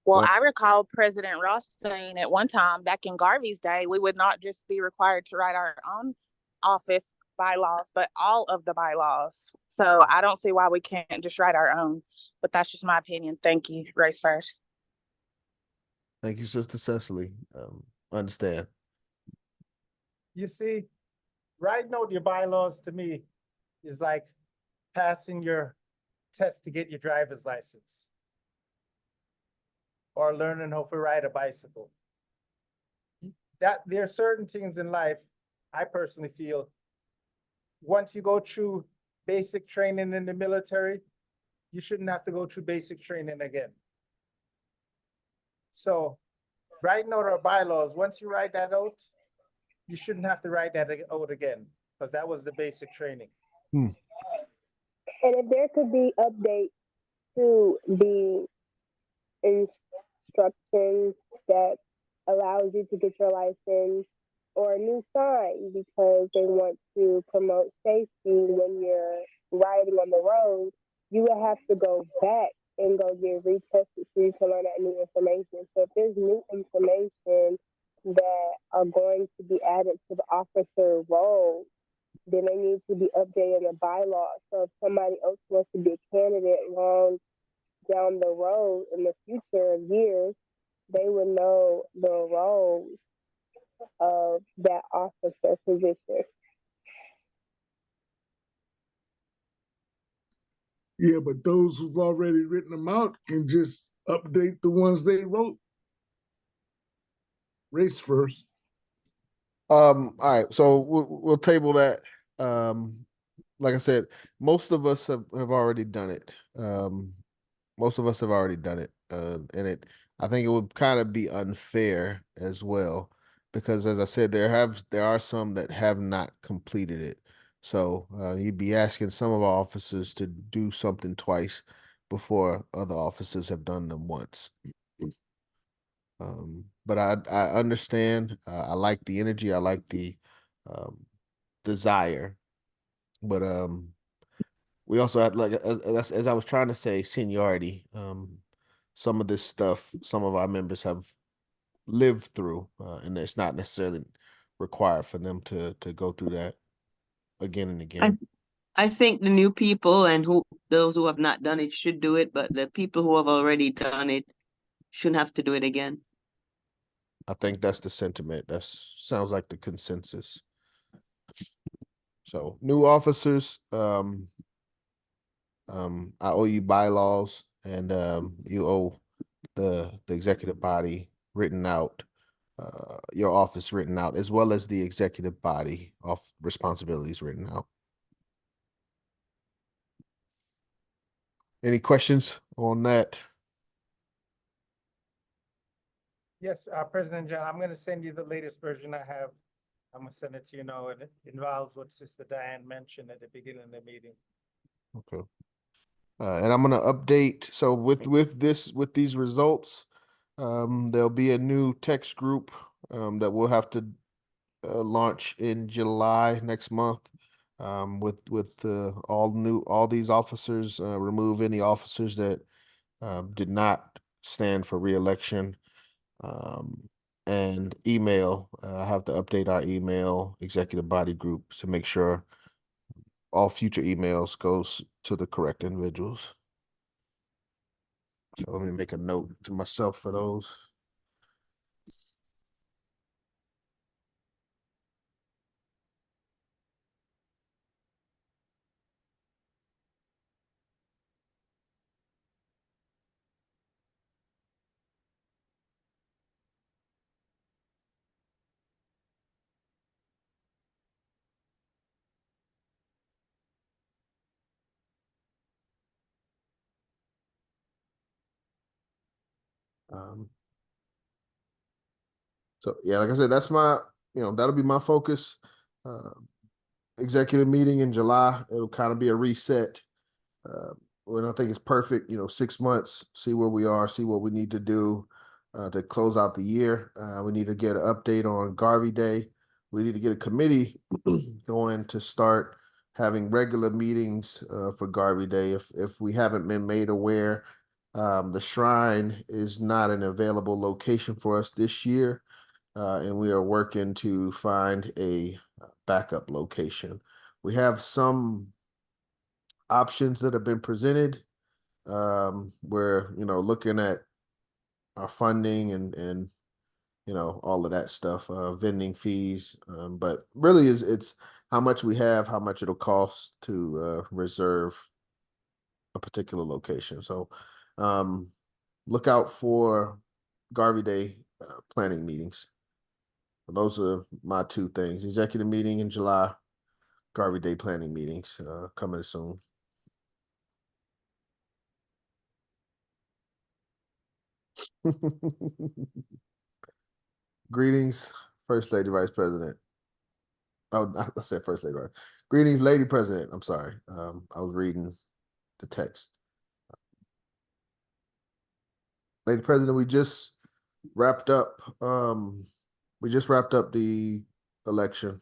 Well, I recall President Ross saying at one time back in Garvey's day, we would not just be required to write our own office bylaws, but all of the bylaws. So I don't see why we can't just write our own, but that's just my opinion. Thank you. Race first. Thank you, Sister Cecily. Understand. You see, writing out your bylaws to me is like passing your test to get your driver's license or learning how to ride a bicycle. That there are certain things in life, I personally feel, once you go through basic training in the military, you shouldn't have to go through basic training again. So writing out our bylaws, once you write that out, you shouldn't have to write that out again, because that was the basic training. And if there could be updates to the instructions that allows you to get your license, or a new sign because they want to promote safety when you're riding on the road, you would have to go back and go get retested so you can learn that new information. So if there's new information that are going to be added to the officer role, then they need to be updated in the bylaws. So if somebody else wants to be a candidate long down the road in the future of years, they would know the roles of that officer position. Yeah, but those who've already written them out can just update the ones they wrote. Race first. All right, so we'll table that. Like I said, most of us have already done it. Most of us have already done it. And I think it would kind of be unfair as well, because as I said, there are some that have not completed it. So you'd be asking some of our officers to do something twice before other officers have done them once. But I understand. I like the energy. I like the desire. But we also had, like, as I was trying to say, seniority. Some of this stuff, some of our members have lived through, and it's not necessarily required for them to go through that again and again. I think the new people and those who have not done it should do it, but the people who have already done it shouldn't have to do it again. I think that's the sentiment. That sounds like the consensus. So new officers, I owe you bylaws, and you owe the executive body written out, your office written out, as well as the executive body of responsibilities written out. Any questions on that? Yes, President John, I'm gonna send you the latest version I have. I'm gonna send it to you now, and it involves what Sister Diane mentioned at the beginning of the meeting. Okay. And I'm gonna update. So with these results, there'll be a new text group that we'll have to launch in July next month. With all these officers, remove any officers that did not stand for reelection. And email. I have to update our email executive body group to make sure all future emails goes to the correct individuals. So let me make a note to myself for those. So yeah, like I said, that's that'll be my focus. Executive meeting in July. It'll kind of be a reset. We don't think it's perfect, 6 months, see where we are, see what we need to do to close out the year. We need to get an update on Garvey Day. We need to get a committee going to start having regular meetings for Garvey Day. If we haven't been made aware, the shrine is not an available location for us this year, and we are working to find a backup location. We have some options that have been presented. We're looking at our funding and all of that stuff, vending fees, but really it's how much we have, how much it'll cost to reserve a particular location. So look out for Garvey Day planning meetings. Those are my two things: executive meeting in July, Garvey Day planning meetings coming soon. Greetings, First Lady, Vice President. Oh, I said First Lady, right? Greetings, Lady President. I'm sorry. I was reading the text. Lady President, we just wrapped up. The election.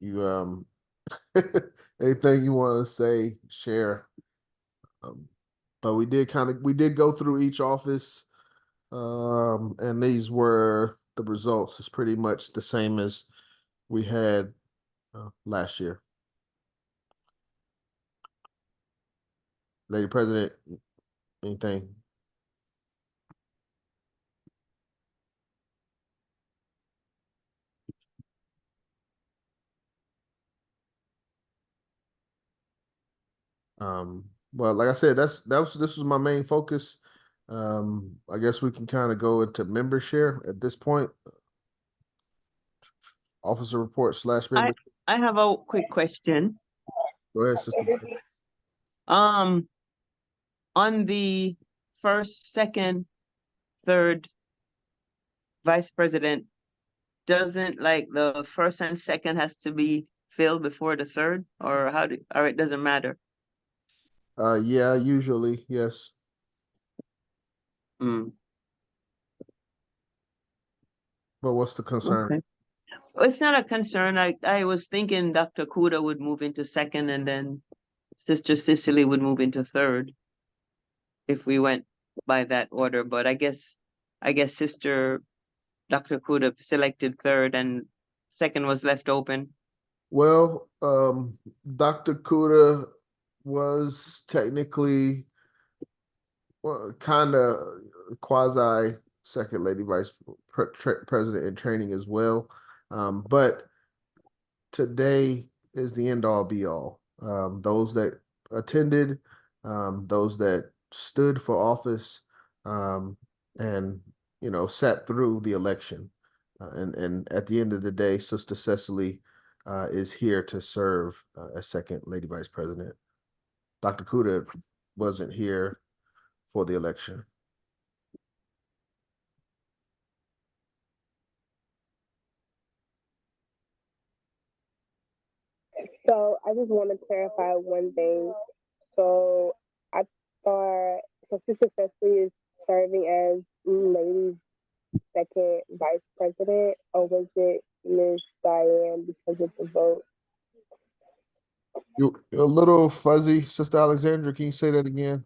You anything you want to say, share? But we did go through each office. And these were the results. It's pretty much the same as we had last year. Lady President, anything? Well, like I said, this was my main focus. I guess we can kind of go into member share at this point. Officer report / member. I have a quick question. Go ahead, Sister. On the first, second, third vice president, doesn't like the first and second has to be filled before the third, or or it doesn't matter? Yeah, usually, yes. Mm. But what's the concern? Okay. It's not a concern. I was thinking Dr. Kuda would move into second and then Sister Cicely would move into third if we went by that order. But I guess Sister Dr. Kuda selected third and second was left open. Well, Dr. Kuda was technically kind of quasi second lady vice president in training as well. But today is the end all be all. Those that attended, those that stood for office, and sat through the election. And at the end of the day, Sister Cecily is here to serve as second lady vice president. Dr. Kuda wasn't here for the election. So I just want to clarify one thing. So I thought, so Sister Cecily is serving as ladies' second vice president, or was it Miss Diane because of the vote? You're a little fuzzy, Sister Alexandra. Can you say that again?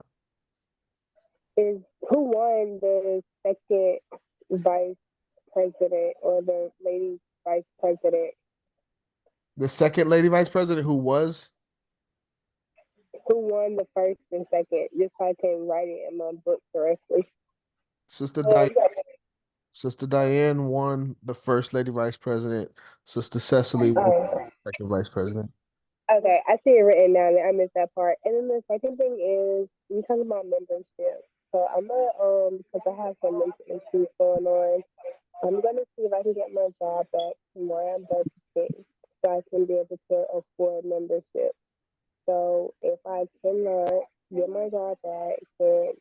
Is who won the second vice president or the ladies' vice president? The second lady vice president who was? Who won the first and second? Just so I can write it in my book correctly. Sister Diane. Sister Diane won the first lady vice president. Sister Cecily won the second vice president. Okay, I see it written down there. I missed that part. And then the second thing is we talking about membership. So I'm gonna because I have some mental issues going on. I'm gonna see if I can get my job back from where I'm budgeting so I can be able to afford membership. So if I cannot get my job back, then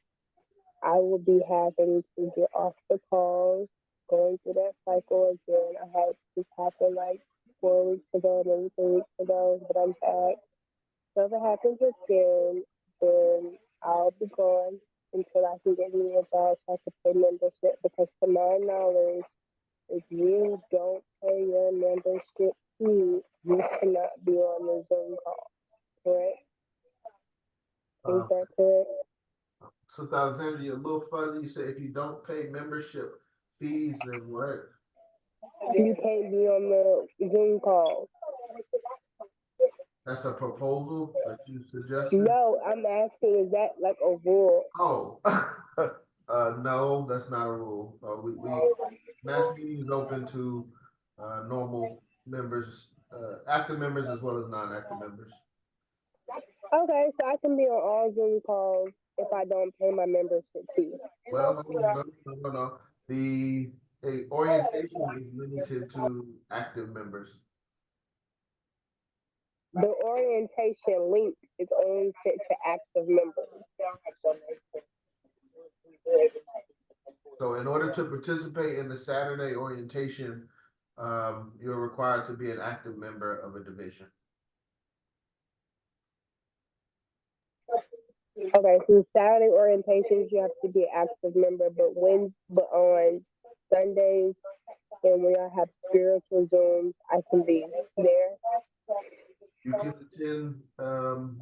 I will be having to get off the calls, going through that cycle again. I had this happen like 4 weeks ago, maybe 3 weeks ago, but I'm back. So if it happens again, then I'll be gone until I can get me a job so I can pay membership. Because to my knowledge, if you don't pay your membership fee, you cannot be on the Zoom call. Correct? Is that correct? Sister Alexandra, you're a little fuzzy. You said if you don't pay membership fees, then what? You can't be on the Zoom call. That's a proposal that you suggested? No, I'm asking, is that like a rule? Oh, no, that's not a rule. We mass meeting is open to normal members, active members as well as non-active members. Okay, so I can be on all Zoom calls if I don't pay my membership fee. Well, no. The orientation is limited to active members. The orientation link is only sent to active members. So in order to participate in the Saturday orientation, you're required to be an active member of a division. Okay, so Saturday orientations you have to be an active member, but on Sundays and when I have spiritual Zooms, I can be there. You can attend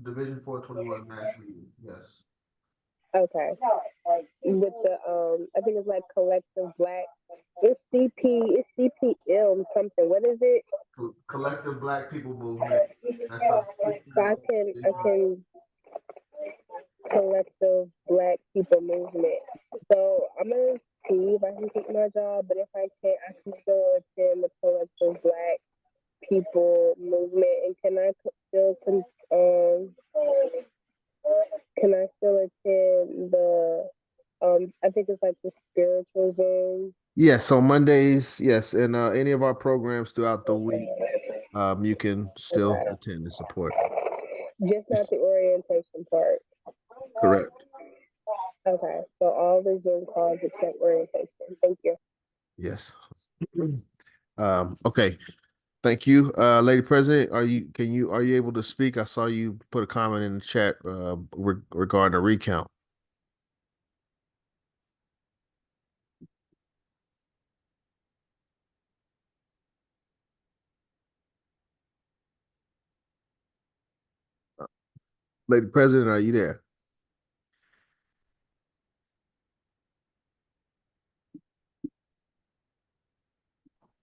Division 421 mass meeting, yes. Okay. With the I think it's like Collective Black. It's CPM something. What is it? Collective Black People Movement. That's a So I can Collective Black People Movement. So I'm gonna see if I can keep my job, but if I can't, I can still attend the Collective Black People Movement. And can I still attend the I think it's like the spiritual Zoom? Yes, so Mondays, yes, and any of our programs throughout the week, you can still attend and support. Just not the orientation part. Correct. Okay, so all the Zoom calls except orientation. Thank you. Yes. Okay. Thank you. Lady President, are you able to speak? I saw you put a comment in the chat regarding a recount. Lady President, are you there?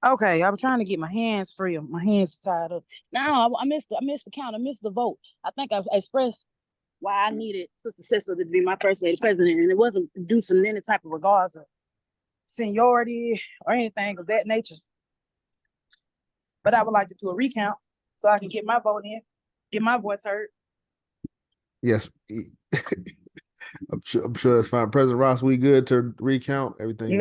Okay, I was trying to get my hands free. My hands tied up. No, I missed the count. I missed the vote. I think I expressed why I needed Sister Cecily to be my first lady president, and it wasn't producing any type of regards of seniority or anything of that nature. But I would like to do a recount so I can get my vote in, get my voice heard. Yes. I'm sure it's fine. President Ross, we good to recount everything?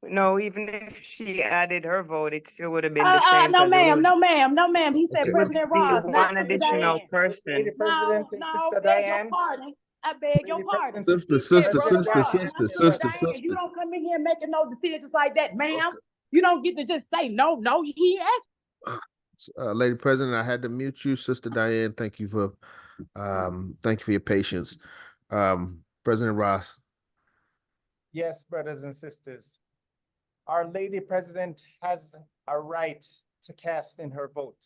No, even if she added her vote, it still would have been the same. No, ma'am. He said Okay. President Ross, not One Sister additional Diane. person. Lady President and Sister beg your Diane. pardon. I beg your Lady pardon. President, Sister, Diane, you don't come in here making no decisions like that, ma'am. You don't get to just say no. He asked. Lady President, I had to mute you. Sister Diane, thank you for your patience. President Ross. Yes, brothers and sisters. Our Lady President has a right to cast in her vote.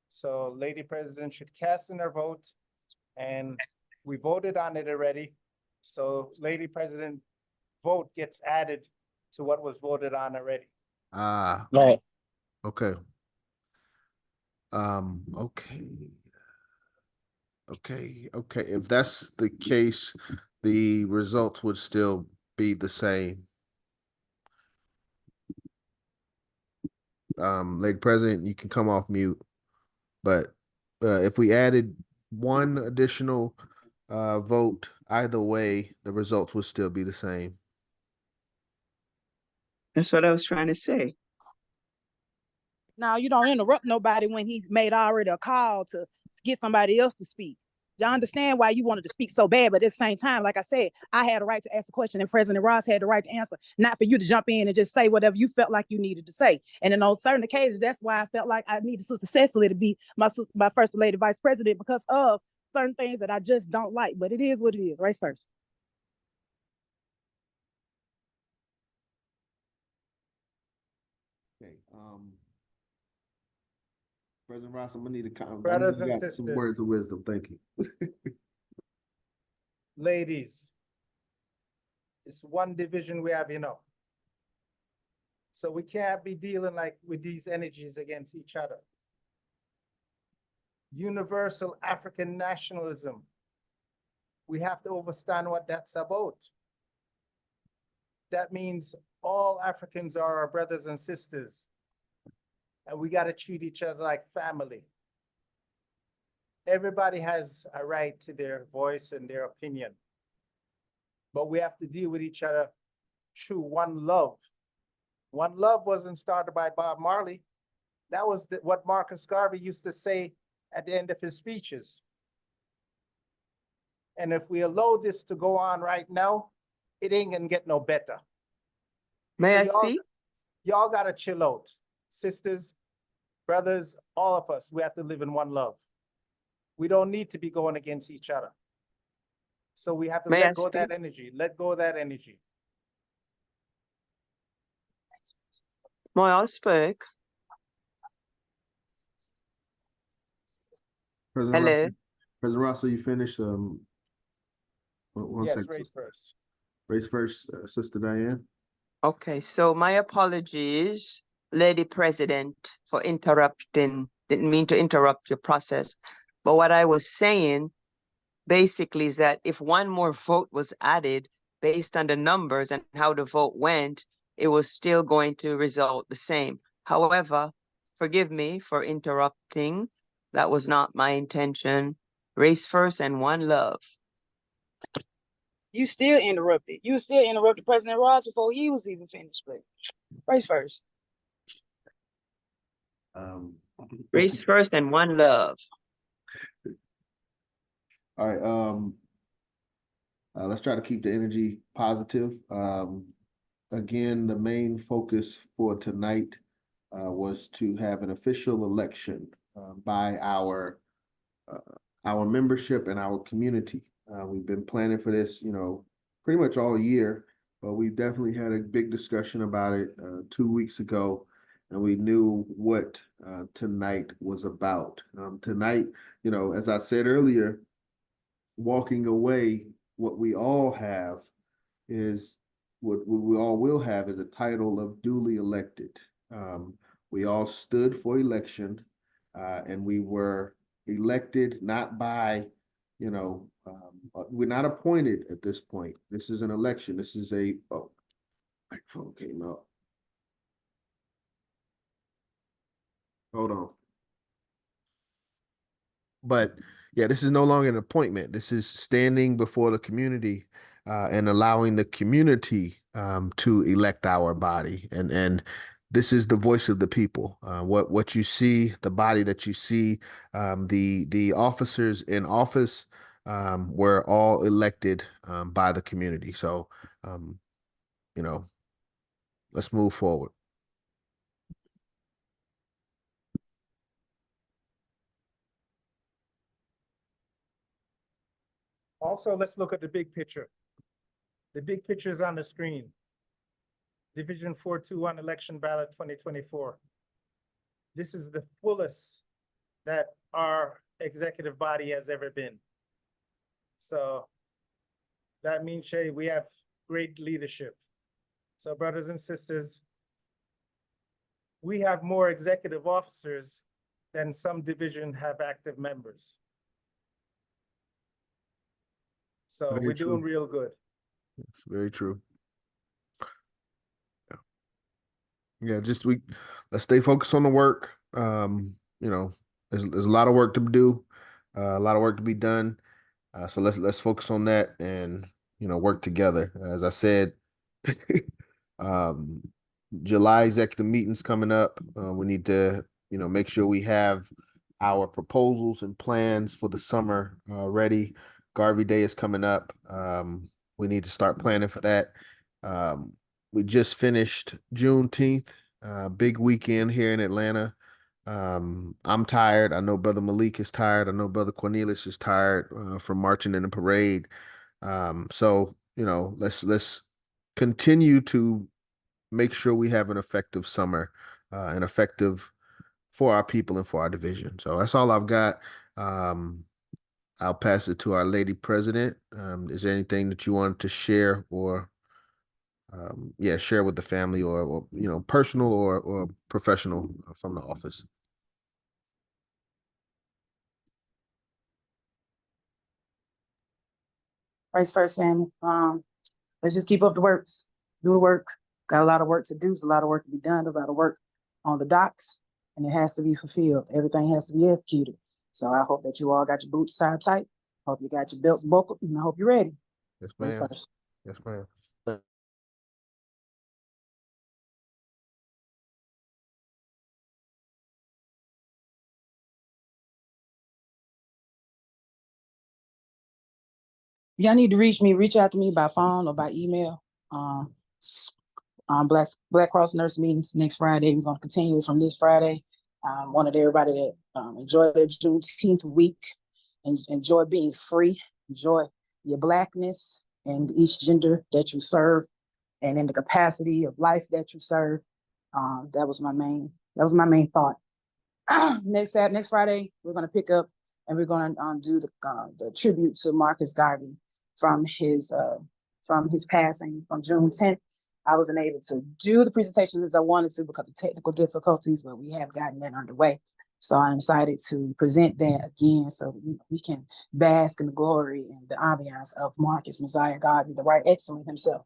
So Lady President should cast in her vote, and we voted on it already. So Lady President vote gets added to what was voted on already. Ah, Right. okay. Okay. Okay. If that's the case, the results would still be the same. Lady President, you can come off mute, but if we added one additional vote, either way, the results would still be the same. That's what I was trying to say. Now, you don't interrupt nobody when he made already a call to get somebody else to speak. You understand why you wanted to speak so bad, but at the same time, like I said, I had a right to ask a question and President Ross had the right to answer, not for you to jump in and just say whatever you felt like you needed to say. And in on certain occasions, that's why I felt like I needed Sister Cecily to be my First Lady Vice President because of certain things that I just don't like, but it is what it is. Race first. Okay. President Ross, I'm gonna need a comment. Brothers and Some sisters. words of wisdom. Thank you. Ladies, it's one division we have, So we can't be dealing like with these energies against each other. Universal African nationalism. We have to understand what that's about. That means all Africans are our brothers and sisters. And we got to treat each other like family. Everybody has a right to their voice and their opinion. But we have to deal with each other through one love. One love wasn't started by Bob Marley. That was what Marcus Garvey used to say at the end of his speeches. And if we allow this to go on right now, it ain't gonna get no better. May I speak? Y'all gotta chill out. Sisters, brothers, all of us, we have to live in one love. We don't need to be going against each other. So we have to let go of that energy. Let go of that energy. May I speak? President Hello. Russell, President Russell, you finished. One Yes, second. race first. Race first, Sister Diane. Okay, so my apologies, Lady President, for interrupting. Didn't mean to interrupt your process. But what I was saying basically is that if one more vote was added based on the numbers and how the vote went, it was still going to result the same. However, forgive me for interrupting. That was not my intention. Race first and one love. You still interrupted. You still interrupted President Ross before he was even finished. But race first. Race first and one love. All right. Let's try to keep the energy positive. Again, the main focus for tonight was to have an official election by our membership and our community. We've been planning for this, pretty much all year, but we definitely had a big discussion about it 2 weeks ago, and we knew what tonight was about. Tonight, as I said earlier, walking away, what we all have is what we all will have is a title of duly elected. We all stood for election, and we were elected not by, we're not appointed at this point. This is an election. This is microphone came out. Hold on. But yeah, this is no longer an appointment. This is standing before the community and allowing the community to elect our body. And this is the voice of the people. What you see, the body that you see, the officers in office were all elected by the community. So, let's move forward. Also, let's look at the big picture. The big picture is on the screen. Division 421 election ballot 2024. This is the fullest that our executive body has ever been. So that means, Shay, we have great leadership. So brothers and sisters, we have more executive officers than some division have active members. So Very we're true. doing real good. It's very true. Yeah, let's stay focused on the work. You know, there's a lot of work to do, a lot of work to be done. So let's focus on that and, you know, work together. As I said, um, July executive meetings coming up. We need to, you know, make sure we have our proposals and plans for the summer ready. Garvey Day is coming up. We need to start planning for that. We just finished Juneteenth, big weekend here in Atlanta. I'm tired. I know Brother Malik is tired. I know Brother Cornelius is tired from marching in the parade. So, you know, let's continue to make sure we have an effective summer, and effective for our people and for our division. So that's all I've got. I'll pass it to our lady president. Is there anything that you wanted to share or share with the family or you know, personal or professional from the office? Vice first, family. Let's just keep up the works. Do the work. Got a lot of work to do. There's a lot of work to be done. There's a lot of work on the docks, and it has to be fulfilled. Everything has to be executed. So I hope that you all got your boots tied tight. Hope you got your belts buckled, and I hope you're ready. Yes, Vice ma'am. first. Yes, ma'am. Y'all need to reach out to me by phone or by email. Black Cross Nurse meetings next Friday. We're gonna continue from this Friday. Wanted everybody to enjoy their Juneteenth week and enjoy being free. Enjoy your Blackness and each gender that you serve, and in the capacity of life that you serve. That was my main thought. Next Friday, we're gonna pick up and we're gonna do the tribute to Marcus Garvey from his passing on June 10th. I wasn't able to do the presentation as I wanted to because of technical difficulties, but we have gotten that underway. So I'm excited to present that again so we can bask in the glory and the ambiance of Marcus Messiah Garvey, the right excellent himself.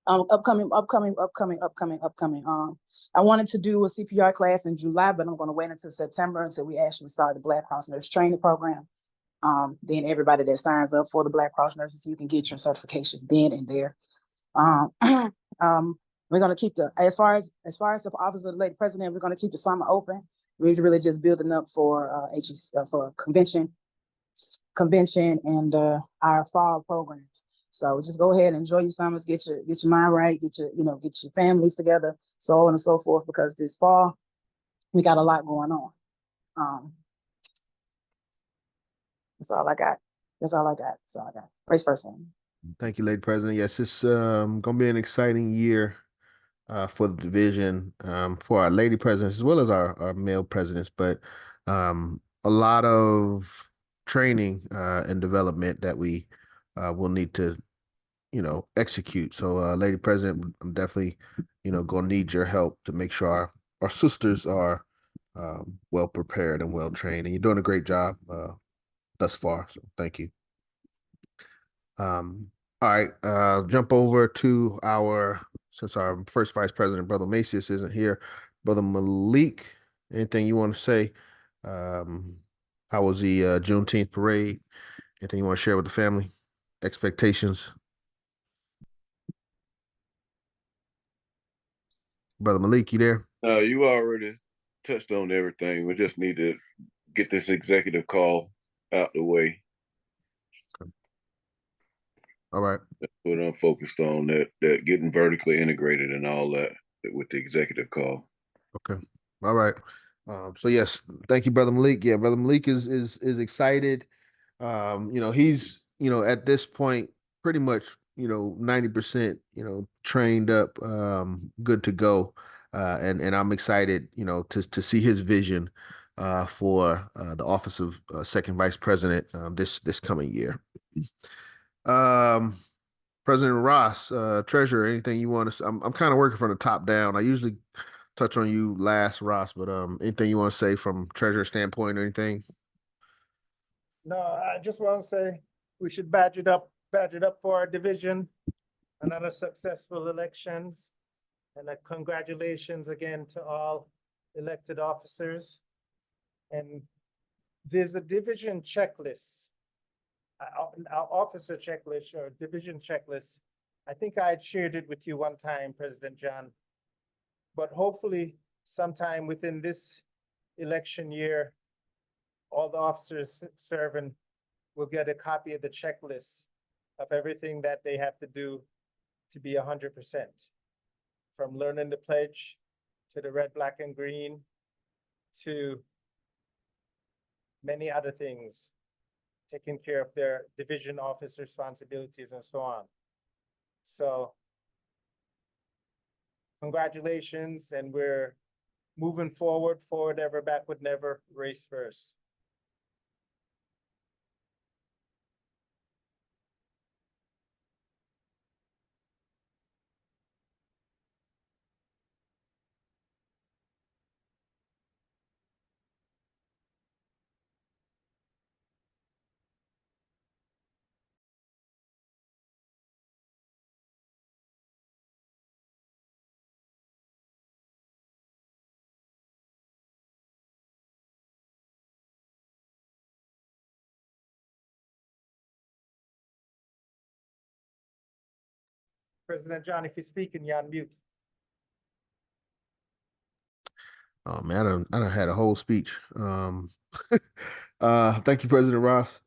Upcoming. I wanted to do a CPR class in July, but I'm going to wait until September until we actually start the Black Cross Nurse Training Program. Then everybody that signs up for the Black Cross Nurses, you can get your certifications then and there. We're going to keep as far as the office of the lady president, we're going to keep the summer open. We're really just building up for for convention and our fall programs. So just go ahead and enjoy your summers, get your mind right, get your families together, so on and so forth, because this fall we got a lot going on. That's all I got. Praise first, one. Thank you, Lady President. Yes, it's gonna be an exciting year for the division, for our lady presidents as well as our male presidents, but a lot of training and development that we will need to, you know, execute. So Lady President, I'm definitely, you know, gonna need your help to make sure our sisters are well prepared and well trained, and you're doing a great job thus far. So thank you. All right, jump over to since our first Vice President, Brother Macias, isn't here. Brother Malik, anything you want to say? How was the Juneteenth parade? Anything you want to share with the family? Expectations? Brother Malik, you there? You already touched on everything. We just need to get this executive call out the way. All right. That's what I'm focused on, that getting vertically integrated and all that with the executive call. Okay. All right. So yes, thank you, Brother Malik. Yeah, Brother Malik is excited. He's, at this point pretty much, 90%, trained up, good to go. And I'm excited, to see his vision for the office of second vice president this coming year. Um, President Ross, Treasurer, anything you want to? I'm kind of working from the top down. I usually touch on you last, Ross, but anything you want to say from Treasurer standpoint or anything? No, I just want to say we should badge it up for our division. Another successful elections. And congratulations again to all elected officers. And there's a division checklist, our officer checklist or division checklist. I think I had shared it with you one time, President John. But hopefully sometime within this election year, all the officers serving will get a copy of the checklist of everything that they have to do to be 100%. From learning the pledge to the red, black, and green to many other things, taking care of their division office responsibilities and so on. So congratulations, and we're moving forward ever, backward never, race first. President John, if you're speaking, you're on mute. Oh man, I done had a whole speech. Thank you, President Ross.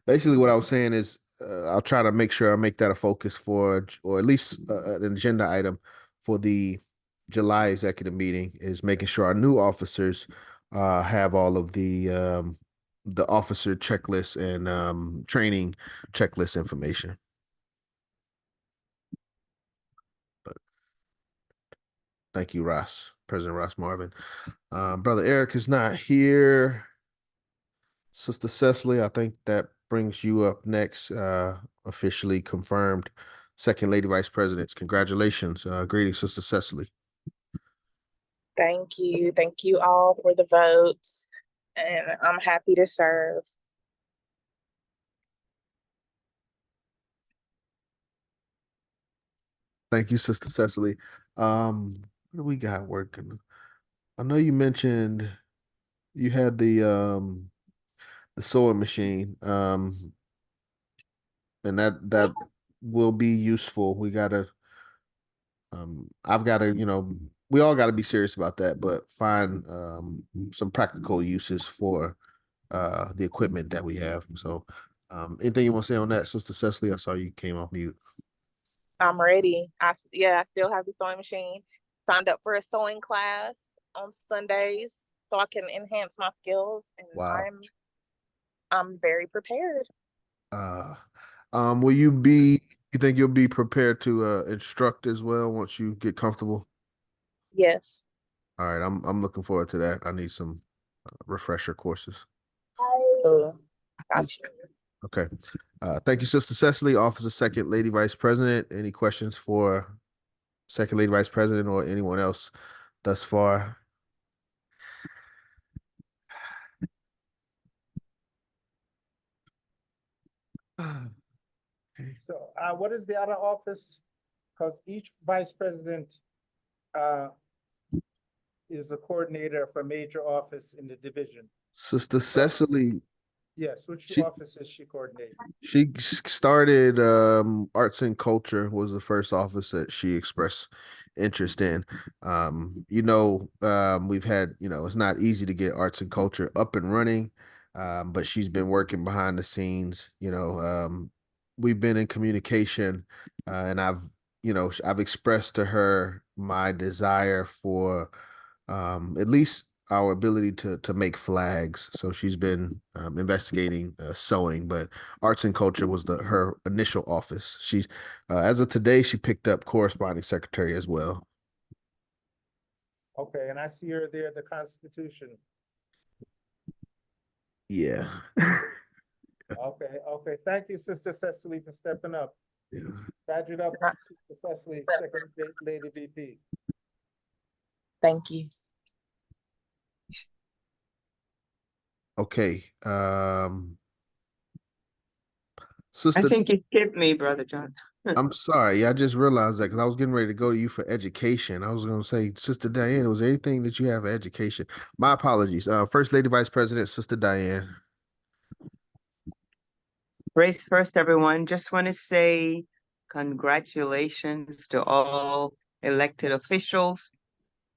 Basically what I was saying is I'll try to make sure I make that a focus for, or at least an agenda item for the July executive meeting, is making sure our new officers have all of the officer checklist and training checklist information. But thank you, President Ross Marvin. Brother Eric is not here. Sister Cecily, I think that brings you up next, officially confirmed Second Lady Vice Presidents. Congratulations. Greetings, Sister Cecily. Thank you. Thank you all for the votes. And I'm happy to serve. Thank you, Sister Cecily. What do we got working? I know you mentioned you had the sewing machine. And that will be useful. We gotta I've gotta, we all gotta be serious about that, but find some practical uses for the equipment that we have. So anything you want to say on that, Sister Cecily? I saw you came off mute. I'm ready. I still have the sewing machine. Signed up for a sewing class on Sundays so I can enhance my skills, and Wow. I'm very prepared. Will you think you'll be prepared to instruct as well once you get comfortable? Yes. All right, I'm looking forward to that. I need some refresher courses. Gotcha. Okay. Thank you, Sister Cecily, Office of Second Lady Vice President. Any questions for Second Lady Vice President or anyone else thus far? Okay. So what is the other office? Because each vice president is a coordinator for a major office in the division. Sister Cecily. Yes, which office is she coordinating? She started arts and culture was the first office that she expressed interest in. We've had, it's not easy to get arts and culture up and running, but she's been working behind the scenes. We've been in communication, and I've expressed to her my desire for at least our ability to make flags. So she's been investigating sewing, but arts and culture was her initial office. She, as of today, she picked up corresponding secretary as well. Okay, and I see her there, the Constitution. Yeah. Okay. Thank you, Sister Cecily, for stepping up. Yeah. Badgered up, Sister Cecily, Second Lady VP. Thank you. Okay. I Sister, think you skipped me, Brother John. I'm sorry. I just realized that because I was getting ready to go to you for education. I was going to say, Sister Diane, was there anything that you have for education? My apologies. First Lady Vice President, Sister Diane. Race first, everyone. Just want to say congratulations to all elected officials.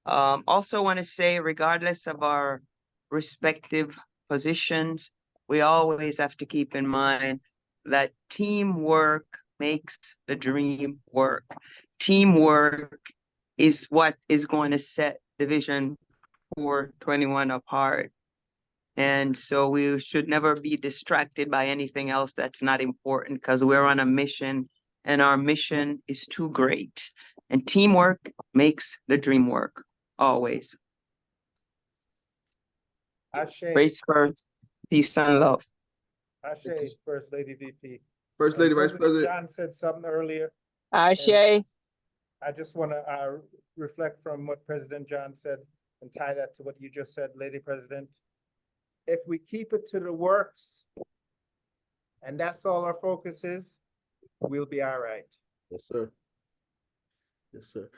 Also want to say, regardless of our respective positions, we always have to keep in mind that teamwork makes the dream work. Teamwork is what is going to set Division 421 apart. And so we should never be distracted by anything else that's not important, because we're on a mission and our mission is too great. And teamwork makes the dream work, always. Ashe, Race first, peace and love. Ashe, First Lady VP. First Lady Vice President. John said something earlier. Ashe. I just want to reflect from what President John said and tie that to what you just said, Lady President. If we keep it to the works, and that's all our focus is, we'll be all right. Yes, sir. Yes, sir.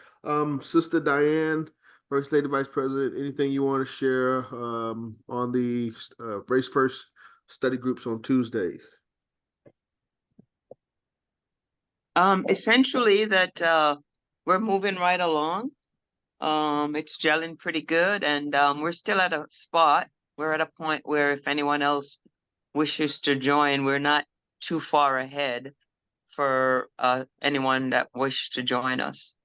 Sister Diane, First Lady Vice President, anything you want to share on the Race First study groups on Tuesdays? Essentially that we're moving right along. It's gelling pretty good, and we're still at a spot. We're at a point where if anyone else wishes to join, we're not too far ahead for anyone that wished to join us.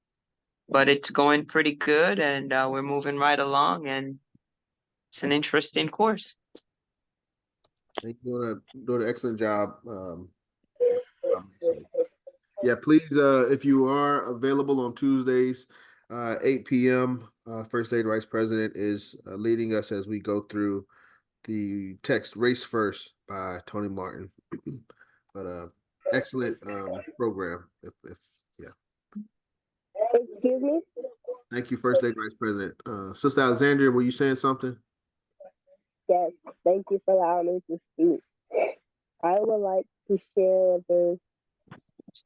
But it's going pretty good, and we're moving right along, and it's an interesting course. You're doing an excellent job. Yeah, please, if you are available on Tuesdays, 8 p.m., First Lady Vice President is leading us as we go through the text Race First by Tony Martin. But excellent program. Yeah. Excuse me? Thank you, First Lady Vice President. Sister Alexandria, were you saying something? Yes, thank you for allowing me to speak. I would like to share this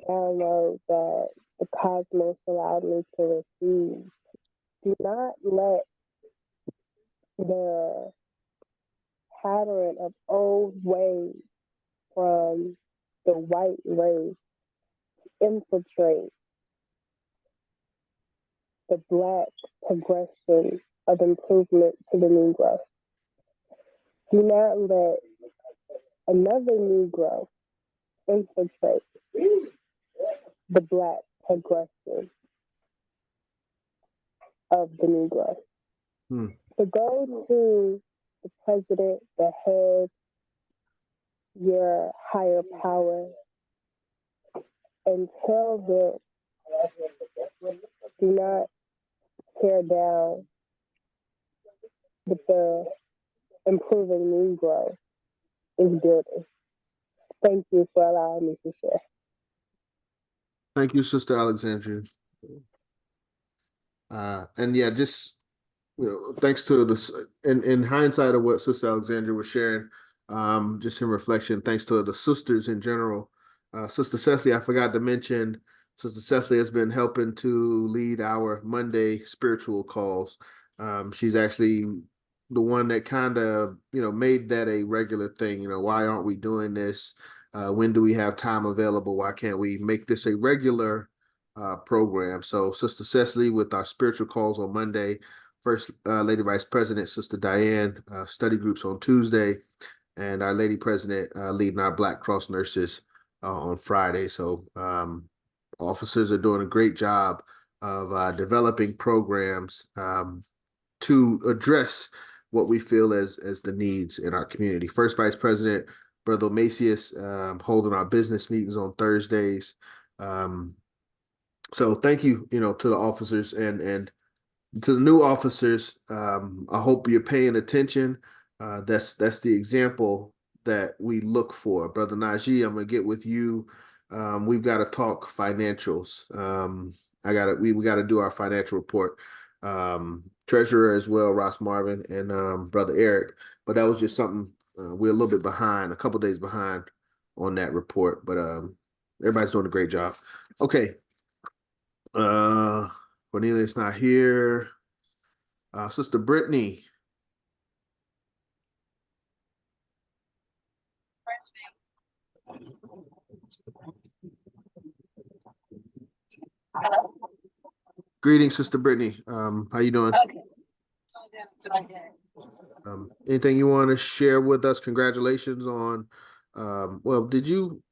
download that the cosmos allowed me to receive. Do not let the pattern of old ways from the white race infiltrate the Black progression of improvement to the Negro. Do not let another Negro infiltrate the Black progression of the Negro. To go to the president, the head, your higher power, and tell them, do not tear down the improving Negro is building. Thank you for allowing me to share. Thank you, Sister Alexandria. And yeah, just thanks to this in hindsight of what Sister Alexandria was sharing, just in reflection, thanks to the sisters in general. Sister Cecily, I forgot to mention, Sister Cecily has been helping to lead our Monday spiritual calls. She's actually the one that kind of, made that a regular thing. Why aren't we doing this? When do we have time available? Why can't we make this a regular program? So Sister Cecily with our spiritual calls on Monday, First Lady Vice President, Sister Diane, study groups on Tuesday, and our Lady President leading our Black Cross nurses on Friday. So officers are doing a great job of developing programs to address what we feel as the needs in our community. First Vice President, Brother Macias, holding our business meetings on Thursdays. So thank you, to the officers and to the new officers. I hope you're paying attention. That's the example that we look for. Brother Najee, I'm gonna get with you. We've got to talk financials. We got to do our financial report. Treasurer as well, Ross Marvin, and Brother Eric. But that was just something we're a little bit behind, a couple days behind on that report. But everybody's doing a great job. Okay. Cornelia's not here. Sister Brittany. Hello. Greetings, Sister Brittany. How you doing? Okay. Doing good. Anything you want to share with us? Congratulations on, well, you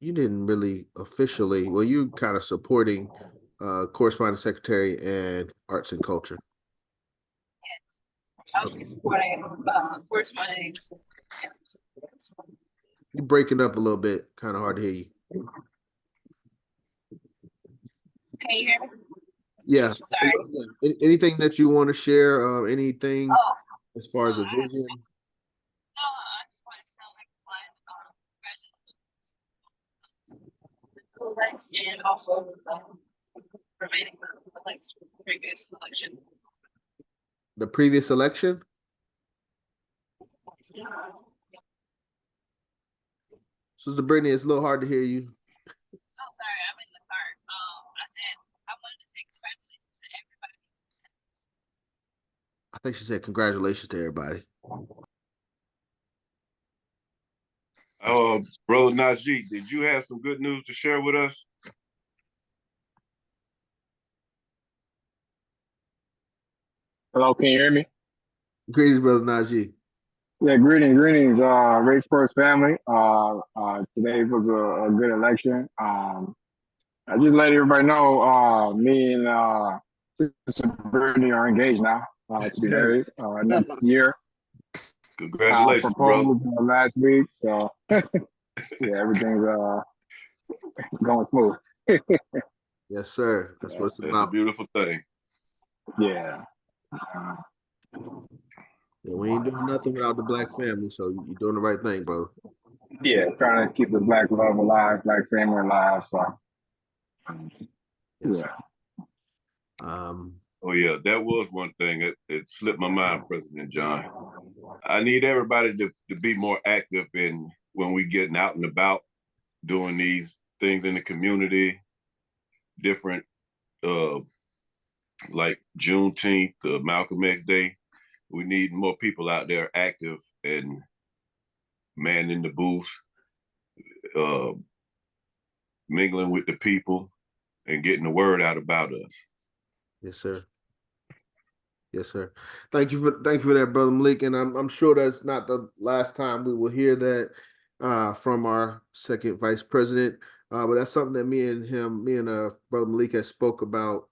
didn't really officially, well, you kind of supporting Corresponding Secretary and Arts and Culture. Yes. Also supporting corresponding. You're breaking up a little bit, kind of hard to hear you. Can you hear me? Yeah. Sorry. Anything that you want to share? Anything Oh, as far as a vision? no, I just want to sound like congratulations. And also remaining like previous election. The previous election? Sister Brittany, it's a little hard to hear you. So sorry, I'm in the car. I said I wanted to say congratulations to everybody. I think she said congratulations to everybody. Brother Najee, did you have some good news to share with us? Hello, can you hear me? Greetings, Brother Najee. Yeah, greetings, Race Sports family. Today was a good election. I just let everybody know, me and Sister Brittany are engaged now to be married next year. Congratulations, proposed brother. last week, so yeah, everything's going smooth. Yes, sir. That's what it's That's about. a beautiful thing. Yeah. Yeah, we ain't doing nothing without the Black family, so you're doing the right thing, brother. Yeah, trying to keep the Black love alive, Black family alive. So, Yes, yeah. Oh yeah, that was one thing it slipped my mind, President John. I need everybody to be more active in when we getting out and about, doing these things in the community, different like Juneteenth, Malcolm X Day. We need more people out there active and manning the booth, mingling with the people and getting the word out about us. Yes, sir. Yes, sir. Thank you for that, Brother Malik. And I'm sure that's not the last time we will hear that from our second vice president. But that's something that me and Brother Malik has spoke about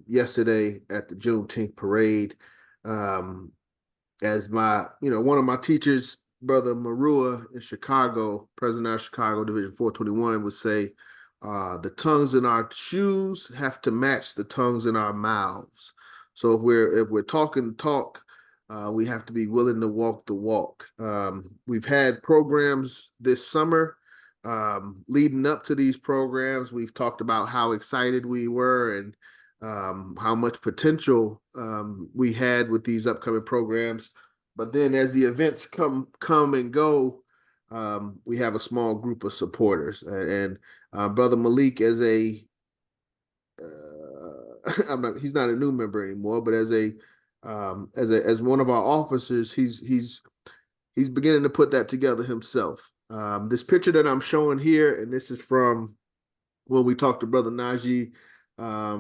yesterday at the Juneteenth parade. As one of my teachers, Brother Marua in Chicago, president of Chicago Division 421, would say, the tongues in our shoes have to match the tongues in our mouths. So if we're talking talk, we have to be willing to walk the walk. We've had programs this summer. Leading up to these programs, we've talked about how excited we were and how much potential we had with these upcoming programs. But then as the events come and go, we have a small group of supporters. And Brother Malik, as a he's not a new member anymore, but as one of our officers, he's beginning to put that together himself. This picture that I'm showing here, and this is from when we talked to Brother Najee.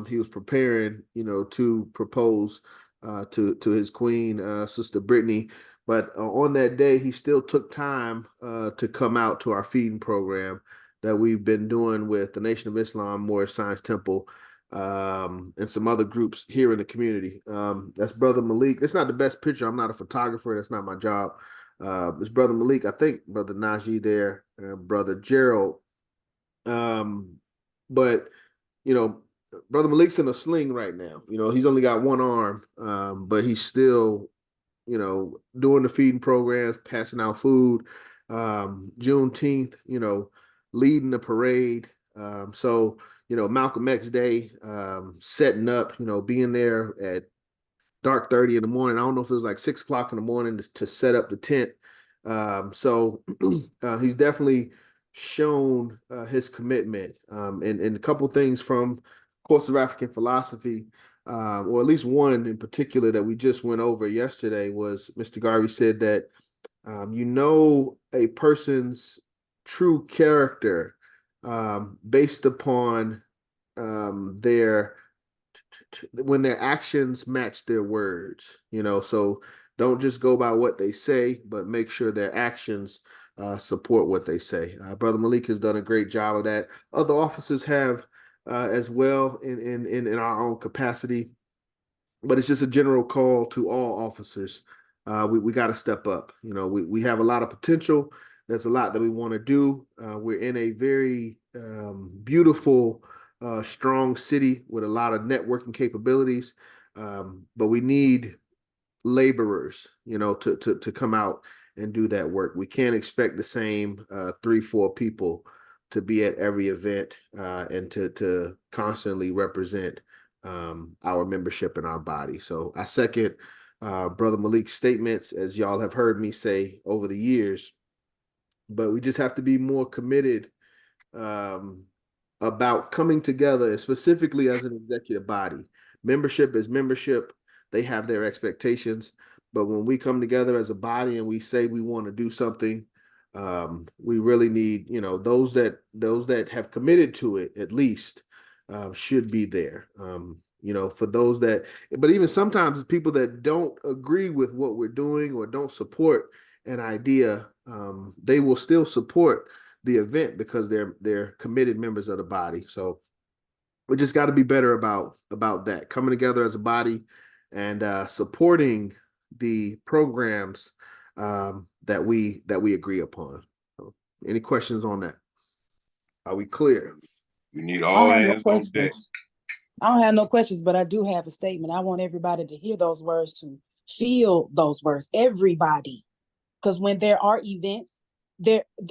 He was preparing, to propose to his queen, Sister Brittany. But on that day, he still took time to come out to our feeding program that we've been doing with the Nation of Islam, Moorish Science Temple. and some other groups here in the community. That's Brother Malik. It's not the best picture. I'm not a photographer. That's not my job. It's Brother Malik, I think Brother Najee there, Brother Gerald. But, you know, Brother Malik's in a sling right now. You know, he's only got one arm, but he's still, you know, doing the feeding programs, passing out food. Juneteenth, you know, leading the parade. So, you know, Malcolm X Day, setting up, you know, being there at dark 30 in the morning. I don't know if it was like 6 o'clock in the morning to set up the tent. So he's definitely shown his commitment. And a couple things from Course of African Philosophy, or at least one in particular that we just went over yesterday, was Mr. Garvey said that you know a person's true character based upon their when their actions match their words, you know. So don't just go by what they say, but make sure their actions support what they say. Brother Malik has done a great job of that. Other officers have as well in our own capacity, but it's just a general call to all officers. We got to step up. You know, we have a lot of potential. There's a lot that we want to do. We're in a very beautiful, strong city with a lot of networking capabilities, but we need laborers, you know, to come out and do that work. We can't expect the same 3-4 people to be at every event and to constantly represent our membership and our body. So I second Brother Malik's statements, as y'all have heard me say over the years, but we just have to be more committed about coming together, and specifically as an executive body. Membership is membership. They have their expectations, but when we come together as a body and we say we want to do something, we really need, you know, those that have committed to it at least should be there. You know, for those that, but even sometimes it's people that don't agree with what we're doing or don't support an idea, they will still support the event because they're committed members of the body. So we just got to be better about that, coming together as a body and supporting the programs that we agree upon. So, any questions on that? Are we clear? We need all hands on deck. I don't have no questions, but I do have a statement. I want everybody to hear those words, to feel those words, everybody. Because when there are events,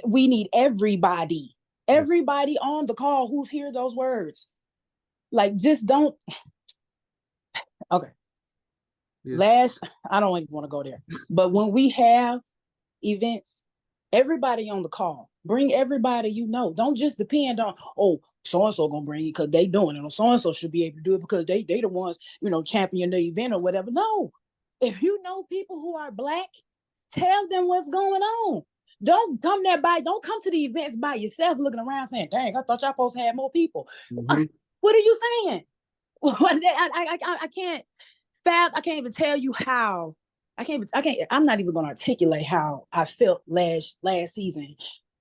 we need everybody on the call who's hear those words. Like, just don't. Okay. Yeah. I don't even want to go there. But when we have events, everybody on the call, bring everybody you know. Don't just depend on, oh, so-and-so gonna bring it because they doing it, or so-and-so should be able to do it because they the ones, you know, champion the event or whatever. No. If you know people who are Black, tell them what's going on. Don't come to the events by yourself looking around saying, dang, I thought y'all supposed to have more people. Mm-hmm. What are you saying? I can't even tell you how. I'm not even going to articulate how I felt last season.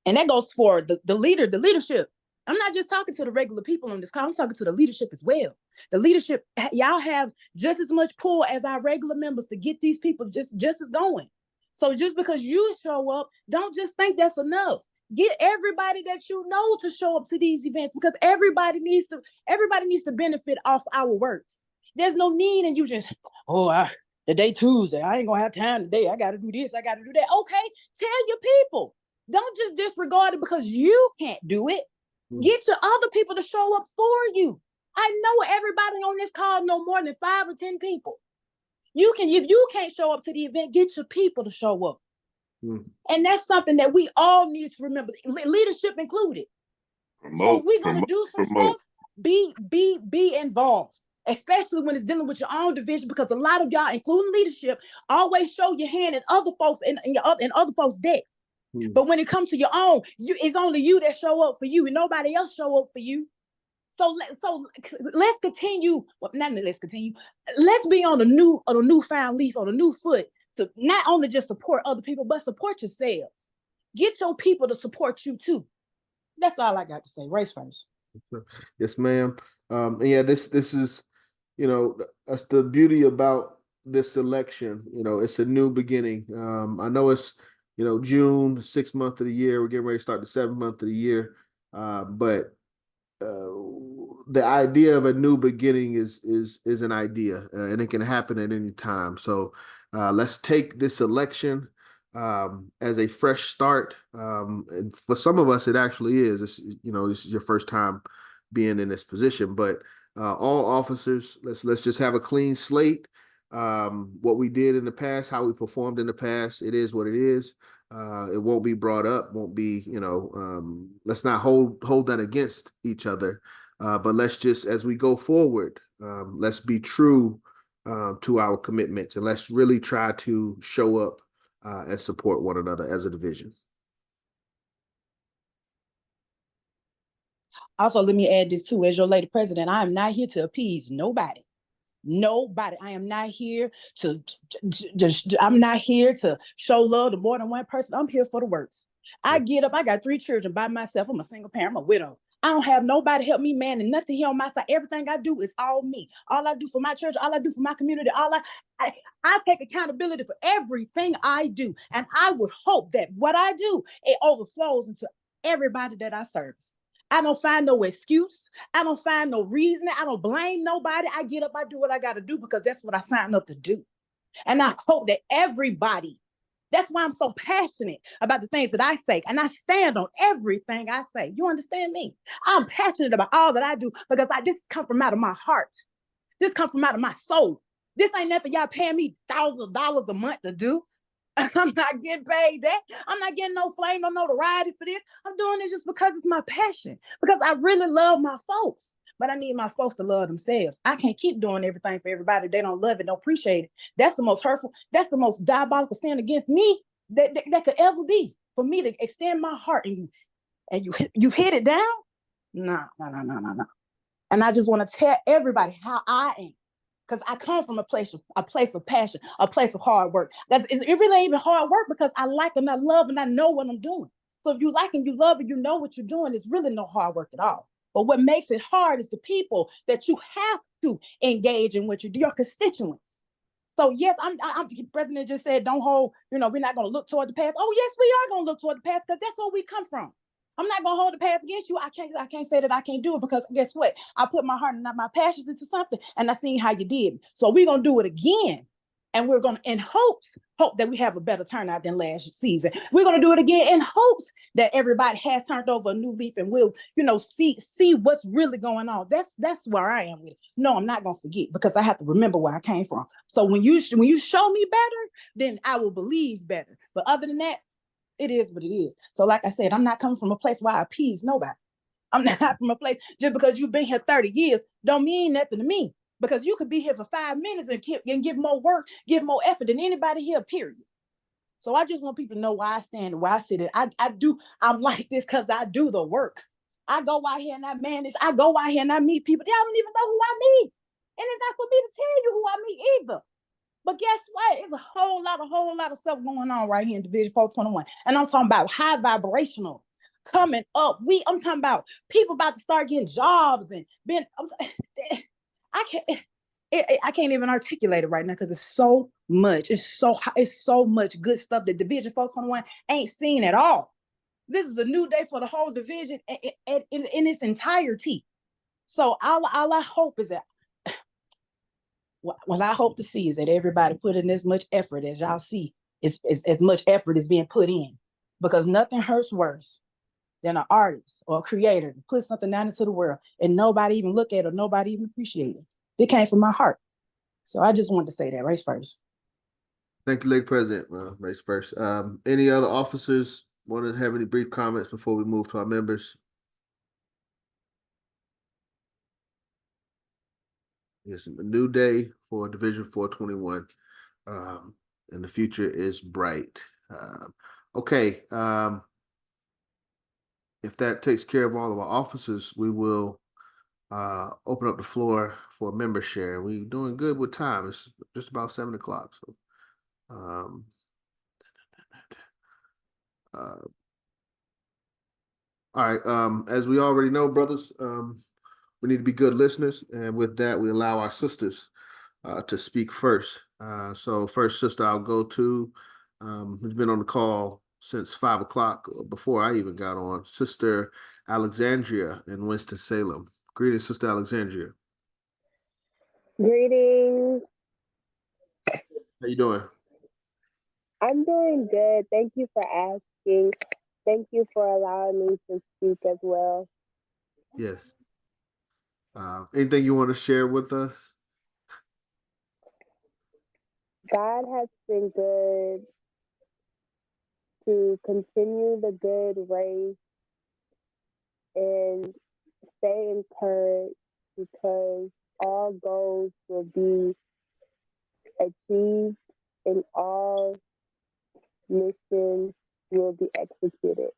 And that goes for the leadership. I'm not just talking to the regular people on this call. I'm talking to the leadership as well. The leadership, y'all have just as much pull as our regular members to get these people just as going. So just because you show up, don't just think that's enough. Get everybody that you know to show up to these events, because everybody needs to benefit off our works. There's no need in you just, the day Tuesday, I ain't gonna have time today. I gotta do this, I gotta do that. Okay, tell your people. Don't just disregard it because you can't do it. Get your other people to show up for you. I know everybody on this call know more than 5 or 10 people. If you can't show up to the event, get your people to show up. And that's something that we all need to remember, leadership included. So if we're gonna do some stuff, be involved, especially when it's dealing with your own division, because a lot of y'all, including leadership, always show your hand in other folks in other folks' decks. But when it comes to your own, it's only you that show up for you and nobody else show up for you. So let's continue. Well, let's continue. Let's be on a newfound leaf, on a new foot, to not only just support other people, but support yourselves. Get your people to support you too. That's all I got to say. Race first. Yes, ma'am. And yeah, this is, that's the beauty about this election. It's a new beginning. I know it's, June, 6th month of the year. We're getting ready to start the 7th month of the year. But the idea of a new beginning is an idea, and it can happen at any time. So let's take this election as a fresh start. And for some of us, it actually is. This is your first time being in this position, but all officers, let's just have a clean slate. What we did in the past, how we performed in the past, it is what it is. It won't be brought up, won't be, let's not hold that against each other. But let's just, as we go forward, let's be true to our commitments, and let's really try to show up and support one another as a division. Also, let me add this too, as your lady president, I am not here to appease nobody. Nobody. I am not here I'm not here to show love to more than one person. I'm here for the works. I get up, I got 3 children by myself. I'm a single parent, I'm a widow. I don't have nobody help me, man, and nothing here on my side. Everything I do is all me. All I do for my church, all I do for my community, I take accountability for everything I do. And I would hope that what I do, it overflows into everybody that I service. I don't find no excuse. I don't find no reason. I don't blame nobody. I get up, I do what I got to do because that's what I signed up to do. And I hope that everybody, that's why I'm so passionate about the things that I say. And I stand on everything I say. You understand me? I'm passionate about all that I do because this come from out of my heart. This come from out of my soul. This ain't nothing y'all paying me thousands of dollars a month to do. I'm not getting paid that. I'm not getting no flame, no notoriety for this. I'm doing this just because it's my passion, because I really love my folks. But I need my folks to love themselves. I can't keep doing everything for everybody. They don't love it, don't appreciate it. That's the most hurtful, that's the most diabolical sin against me that could ever be. For me to extend my heart and you hit it down? No. And I just want to tell everybody how I am. Because I come from a place of passion, a place of hard work. It really ain't even hard work because I like and I love and I know what I'm doing. So if you like and you love and you know what you're doing, it's really no hard work at all. But what makes it hard is the people that you have to engage in what you do, your constituents. So yes, the president just said, don't hold, we're not going to look toward the past. Oh yes, we are going to look toward the past because that's where we come from. I'm not going to hold the past against you. I can't say that I can't do it because guess what? I put my heart and my passions into something and I seen how you did. So we're going to do it again. And we're going to, in hope that we have a better turnout than last season. We're going to do it again in hopes that everybody has turned over a new leaf and will, see what's really going on. That's where I am with it. No, I'm not going to forget because I have to remember where I came from. So when you show me better, then I will believe better. But other than that, it is what it is. So like I said, I'm not coming from a place where I appease nobody. I'm not from a place, just because you've been here 30 years, don't mean nothing to me. Because you could be here for 5 minutes and give more work, give more effort than anybody here, period. So I just want people to know why I stand and why I sit. I'm like this because I do the work. I go out here and I man this. I go out here and I meet people. Y'all don't even know who I meet. And it's not for me to tell you who I meet either. But guess what? It's a whole lot of stuff going on right here in Division 421. And I'm talking about high vibrational coming up. I'm talking about people about to start getting jobs and I can't even articulate it right now because it's so much. It's so much good stuff that Division 421 ain't seen at all. This is a new day for the whole division in its entirety. So all I hope is that what I hope to see is that everybody put in as much effort as y'all see, as much effort is being put in, because nothing hurts worse than an artist or a creator to put something out into the world and nobody even look at it or nobody even appreciate it. It came from my heart. So I just wanted to say that. Race first. Thank you, Lady President. Race first. Any other officers want to have any brief comments before we move to our members? Yes, a new day for Division 421, and the future is bright. Okay, if that takes care of all of our officers, we will open up the floor for member share. We're doing good with time. It's just about 7 o'clock. So, all right. As we already know, brothers, we need to be good listeners. And with that, we allow our sisters to speak first. So first sister I'll go to, who's been on the call since 5 o'clock before I even got on, Sister Alexandria in Winston-Salem. Greetings, Sister Alexandria. Greetings. How you doing? I'm doing good. Thank you for asking. Thank you for allowing me to speak as well. Yes. Anything you want to share with us? God has been good to continue the good race and stay encouraged because all goals will be achieved and all missions will be executed.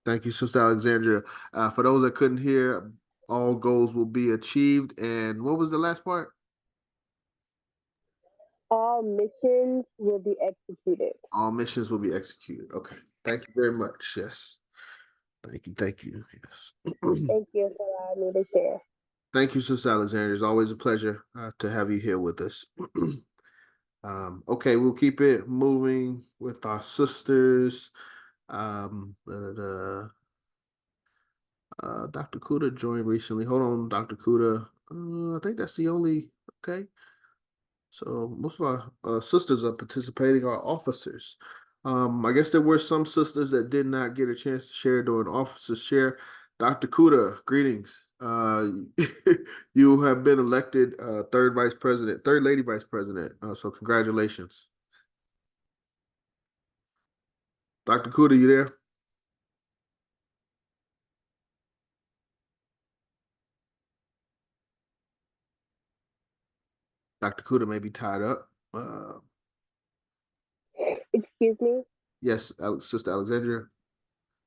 Thank you, Sister Alexandria. For those that couldn't hear, all goals will be achieved. And what was the last part? All missions will be executed. All missions will be executed. Okay. Thank you very much. Yes. Thank you. Thank you. Yes. Thank you for allowing me to share. Thank you, Sister Alexandria. It's always a pleasure to have you here with us. Okay, we'll keep it moving with our sisters. Dr. Kuda joined recently. Hold on, Dr. Kuda. I think that's the only. Okay. So most of our sisters are participating, our officers. I guess there were some sisters that did not get a chance to share during officers share. Dr. Kuda, greetings. You have been elected third lady vice president. So congratulations. Dr. Kuda, you there? Dr. Kuda may be tied up. Excuse me? Yes, Sister Alexandria.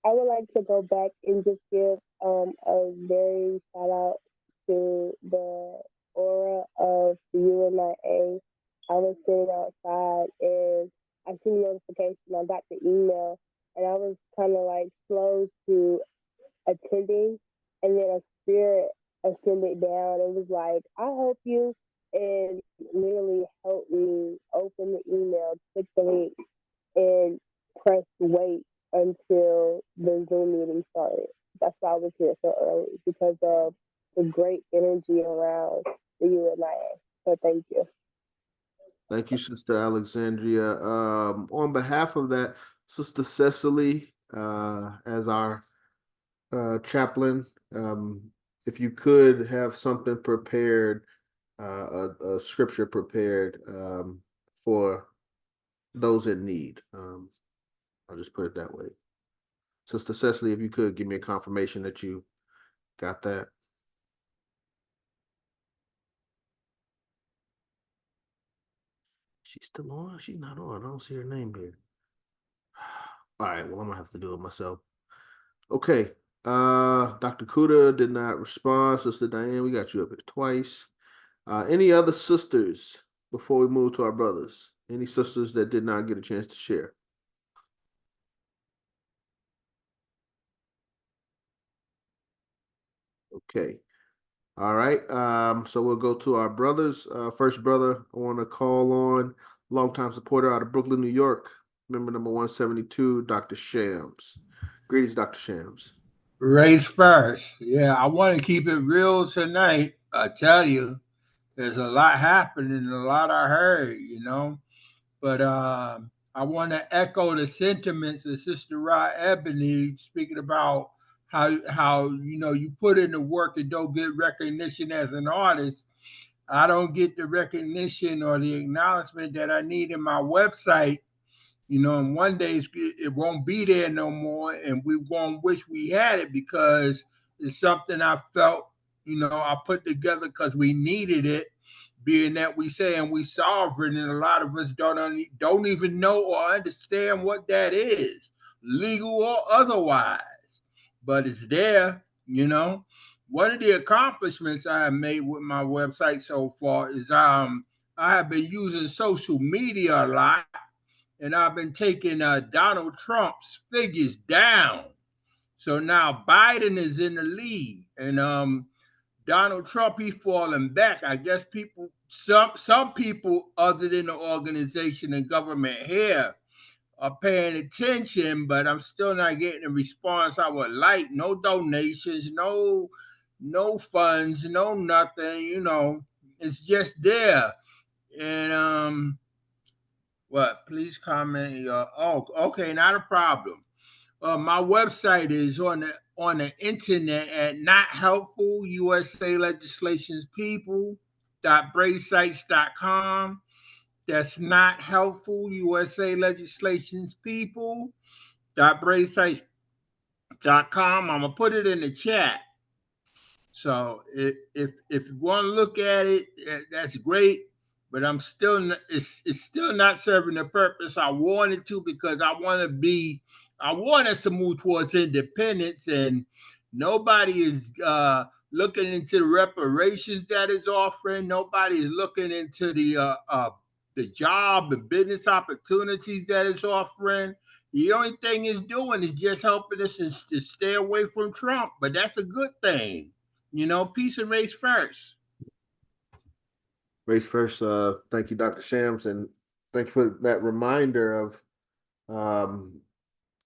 I would like to go back and just give a very shout out to the aura of the UNIA. I was sitting outside and I seen a notification. I got the email and I was kind of like slow to attending, and then a spirit ascended down and was like, "I help you," and literally helped me open the email, click the link, and press wait until the Zoom meeting started. That's why I was here so early, because of the great energy around the UNIA. So thank you. Thank you, Sister Alexandria. On behalf of that, Sister Cecily, as our chaplain, if you could have something prepared, a scripture prepared for those in need. I'll just put it that way. Sister Cecily, if you could give me a confirmation that you got that. She's still on? She's not on. I don't see her name here. All right, well, I'm gonna have to do it myself. Okay. Dr. Kuda did not respond. Sister Diane, we got you up here twice. Any other sisters before we move to our brothers? Any sisters that did not get a chance to share? Okay. All right. So we'll go to our brothers. First brother, I want to call on longtime supporter out of Brooklyn, New York, member number 172, Dr. Shams. Greetings, Dr. Shams. Race first. Yeah, I want to keep it real tonight. I tell you, there's a lot happening, a lot I heard, But I want to echo the sentiments of Sister Rod Ebony speaking about how you put in the work and don't get recognition as an artist. I don't get the recognition or the acknowledgement that I need in my website. And one day it won't be there no more, and we won't wish we had it, because it's something I felt, I put together because we needed it, being that we saying we sovereign, and a lot of us don't even know or understand what that is, legal or otherwise. But it's there. One of the accomplishments I have made with my website so far is I have been using social media a lot, and I've been taking Donald Trump's figures down. So now Biden is in the lead, and Donald Trump, he's falling back. I guess some people other than the organization and government here are paying attention, but I'm still not getting the response I would like. No donations, no funds, no nothing. You know, it's just there. And what? Please comment. Oh, okay, not a problem. My website is on the internet at Not Helpful USA Legislations People.braysites.com. That's Not Helpful USA Legislations People.braysites.com. I'm gonna put it in the chat. So if you want to look at it, that's great. But it's still not serving the purpose I wanted to, because I want us to move towards independence, and nobody is looking into the reparations that it's offering. Nobody is looking into the job and business opportunities that it's offering. The only thing it's doing is just helping us to stay away from Trump, but that's a good thing. You know, peace and race first. Race first. Thank you, Dr. Shams, and thank you for that reminder of,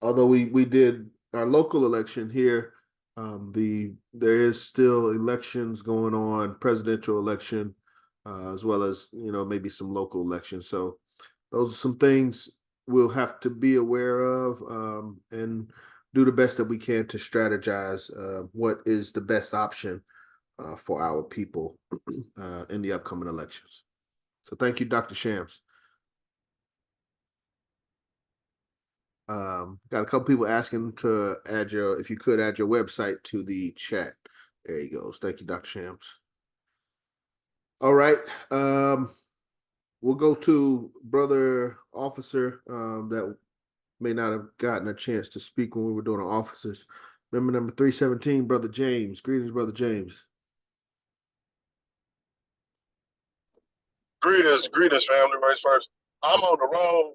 although we did our local election here, there is still elections going on, presidential election, as well as, you know, maybe some local elections. So those are some things we'll have to be aware of, and do the best that we can to strategize what is the best option for our people in the upcoming elections. So thank you, Dr. Shams. Got a couple people asking to if you could add your website to the chat. There he goes. Thank you, Dr. Shams. All right. We'll go to brother officer that may not have gotten a chance to speak when we were doing our officers. Member number 317, Brother James. Greetings, Brother James. Greetings, family. Race first. I'm on the road,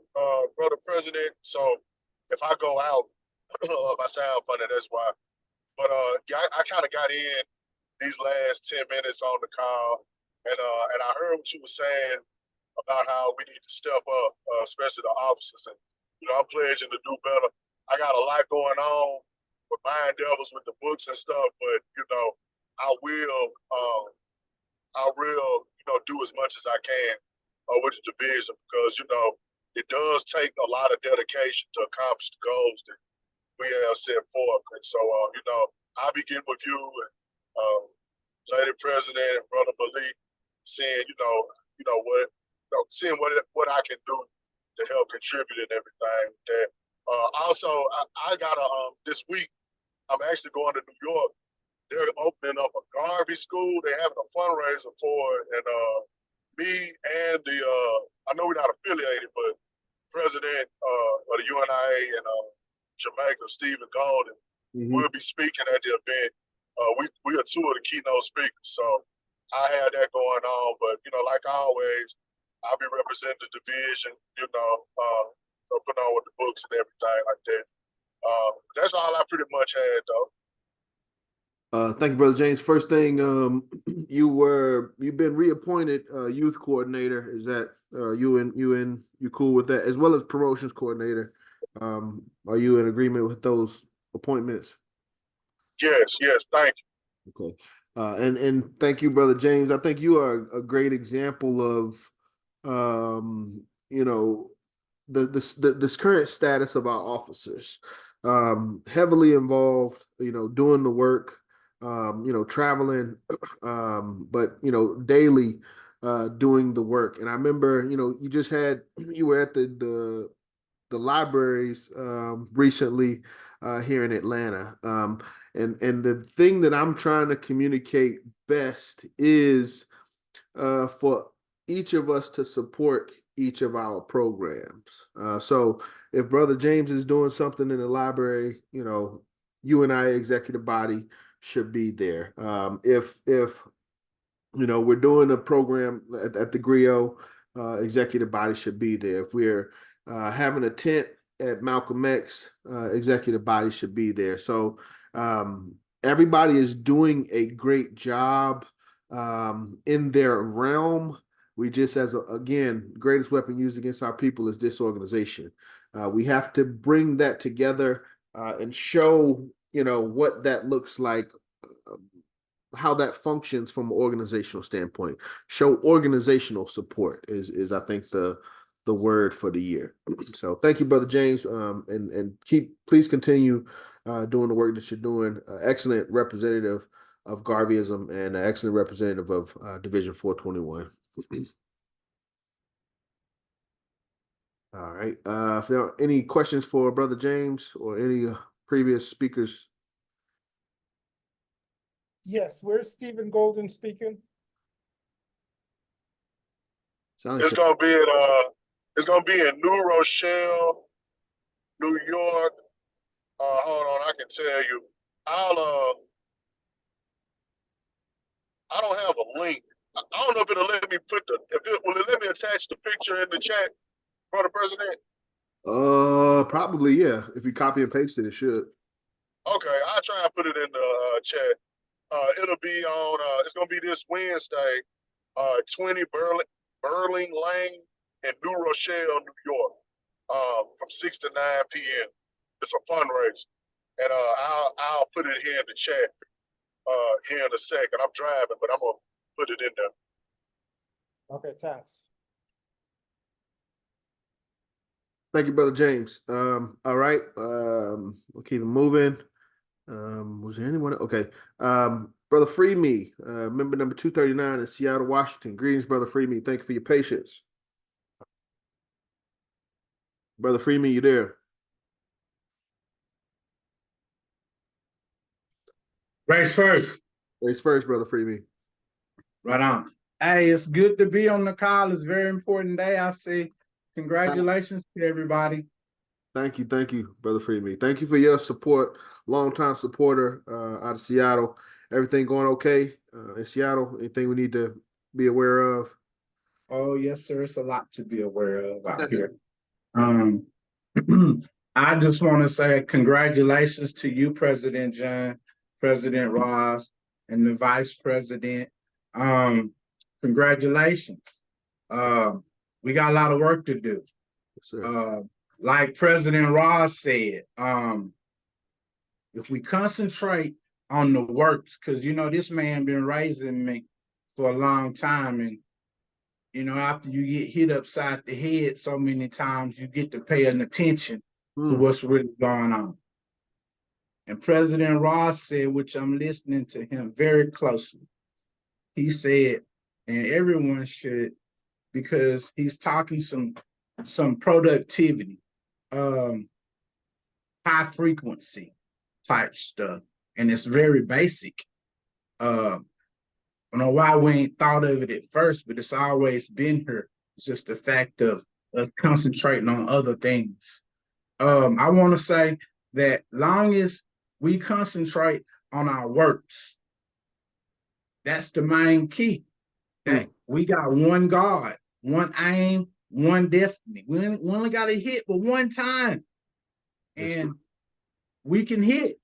brother president. So if I go out, if I sound funny, that's why. But yeah, I kind of got in these last 10 minutes on the call, and I heard what you were saying about how we need to step up, especially the officers. And you know, I'm pledging to do better. I got a lot going on with buying devils with the books and stuff, but you know, I will you know, do as much as I can with the division, because you know it does take a lot of dedication to accomplish the goals that we have set forth. And so you know, I'll be getting with you and Lady President and Brother Malik, seeing seeing what I can do to help contribute and everything. That also I got this week I'm actually going to New York. They're opening up a Garvey school. They're having a fundraiser for it. And me and I know we're not affiliated, but President of the UNIA and Jamaica, Stephen Golden, will be speaking at the event. We are two of the keynote speakers. So I had that going on. But, you know, like always, I'll be representing the division, you know, putting on with the books and everything like that. That's all I pretty much had, though. Thank you, Brother James. First thing, you've been reappointed youth coordinator. Is that you cool with that, as well as promotions coordinator? Are you in agreement with those appointments? Yes, thank you. Okay. And thank you, Brother James. I think you are a great example of you know, this current status of our officers. Heavily involved, you know, doing the work. You know, traveling, but, you know, daily doing the work. And I remember, you know, you were at the libraries recently here in Atlanta. And the thing that I'm trying to communicate best is for each of us to support each of our programs. So if Brother James is doing something in the library, you know, UNIA executive body should be there. If you know, we're doing a program at the Griot, executive body should be there. If we're having a tent at Malcolm X, executive body should be there. So everybody is doing a great job in their realm. We just, again, greatest weapon used against our people is disorganization. We have to bring that together and show, what that looks like, how that functions from an organizational standpoint. Show organizational support is I think the word for the year. So thank you, Brother James, and please continue doing the work that you're doing. Excellent representative of Garveyism and an excellent representative of Division 421. All right. If there are any questions for Brother James or any previous speakers. Yes, where's Stephen Golden speaking? It's gonna be in New Rochelle, New York. Hold on, I can tell you. I don't have a link. I don't know if it'll let me will it let me attach the picture in the chat, Brother President? Probably, yeah. If you copy and paste it, it should. Okay, I'll try and put it in the chat. It'll be on. It's gonna be this Wednesday, 20 Burling Lane in New Rochelle, New York, from 6 to 9 p.m. It's a fundraiser, and I'll put it here in the chat here in a second. I'm driving, but I'm gonna put it in there. Okay, thanks. Thank you, Brother James. All right. We'll keep it moving. Was there anyone? Okay. Brother Freeme, member number 239 in Seattle, Washington. Greetings, Brother Freeme. Thank you for your patience. Brother Freeme, you there? Race first. Race first, Brother Freeme. Right on. Hey, it's good to be on the call. It's a very important day. I say congratulations to everybody. Thank you, Brother Freeme. Thank you for your support, longtime supporter out of Seattle. Everything going okay in Seattle? Anything we need to be aware of? Oh, yes, sir. It's a lot to be aware of out here. I just want to say congratulations to you, President John, President Ross, and the Vice President. Congratulations. We got a lot of work to do. Yes, sir. Like President Ross said, if we concentrate on the works, because this man been raising me for a long time, and after you get hit upside the head so many times, you get to pay attention to what's really going on. And President Ross said, which I'm listening to him very closely, he said, and everyone should, because he's talking some productivity, high frequency type stuff, and it's very basic. I don't know why we ain't thought of it at first, but it's always been here. It's just the fact of concentrating on other things. I want to say that long as we concentrate on our works, that's the main key. That we got one God, one aim, one destiny. We only got to hit but one time. And we can hit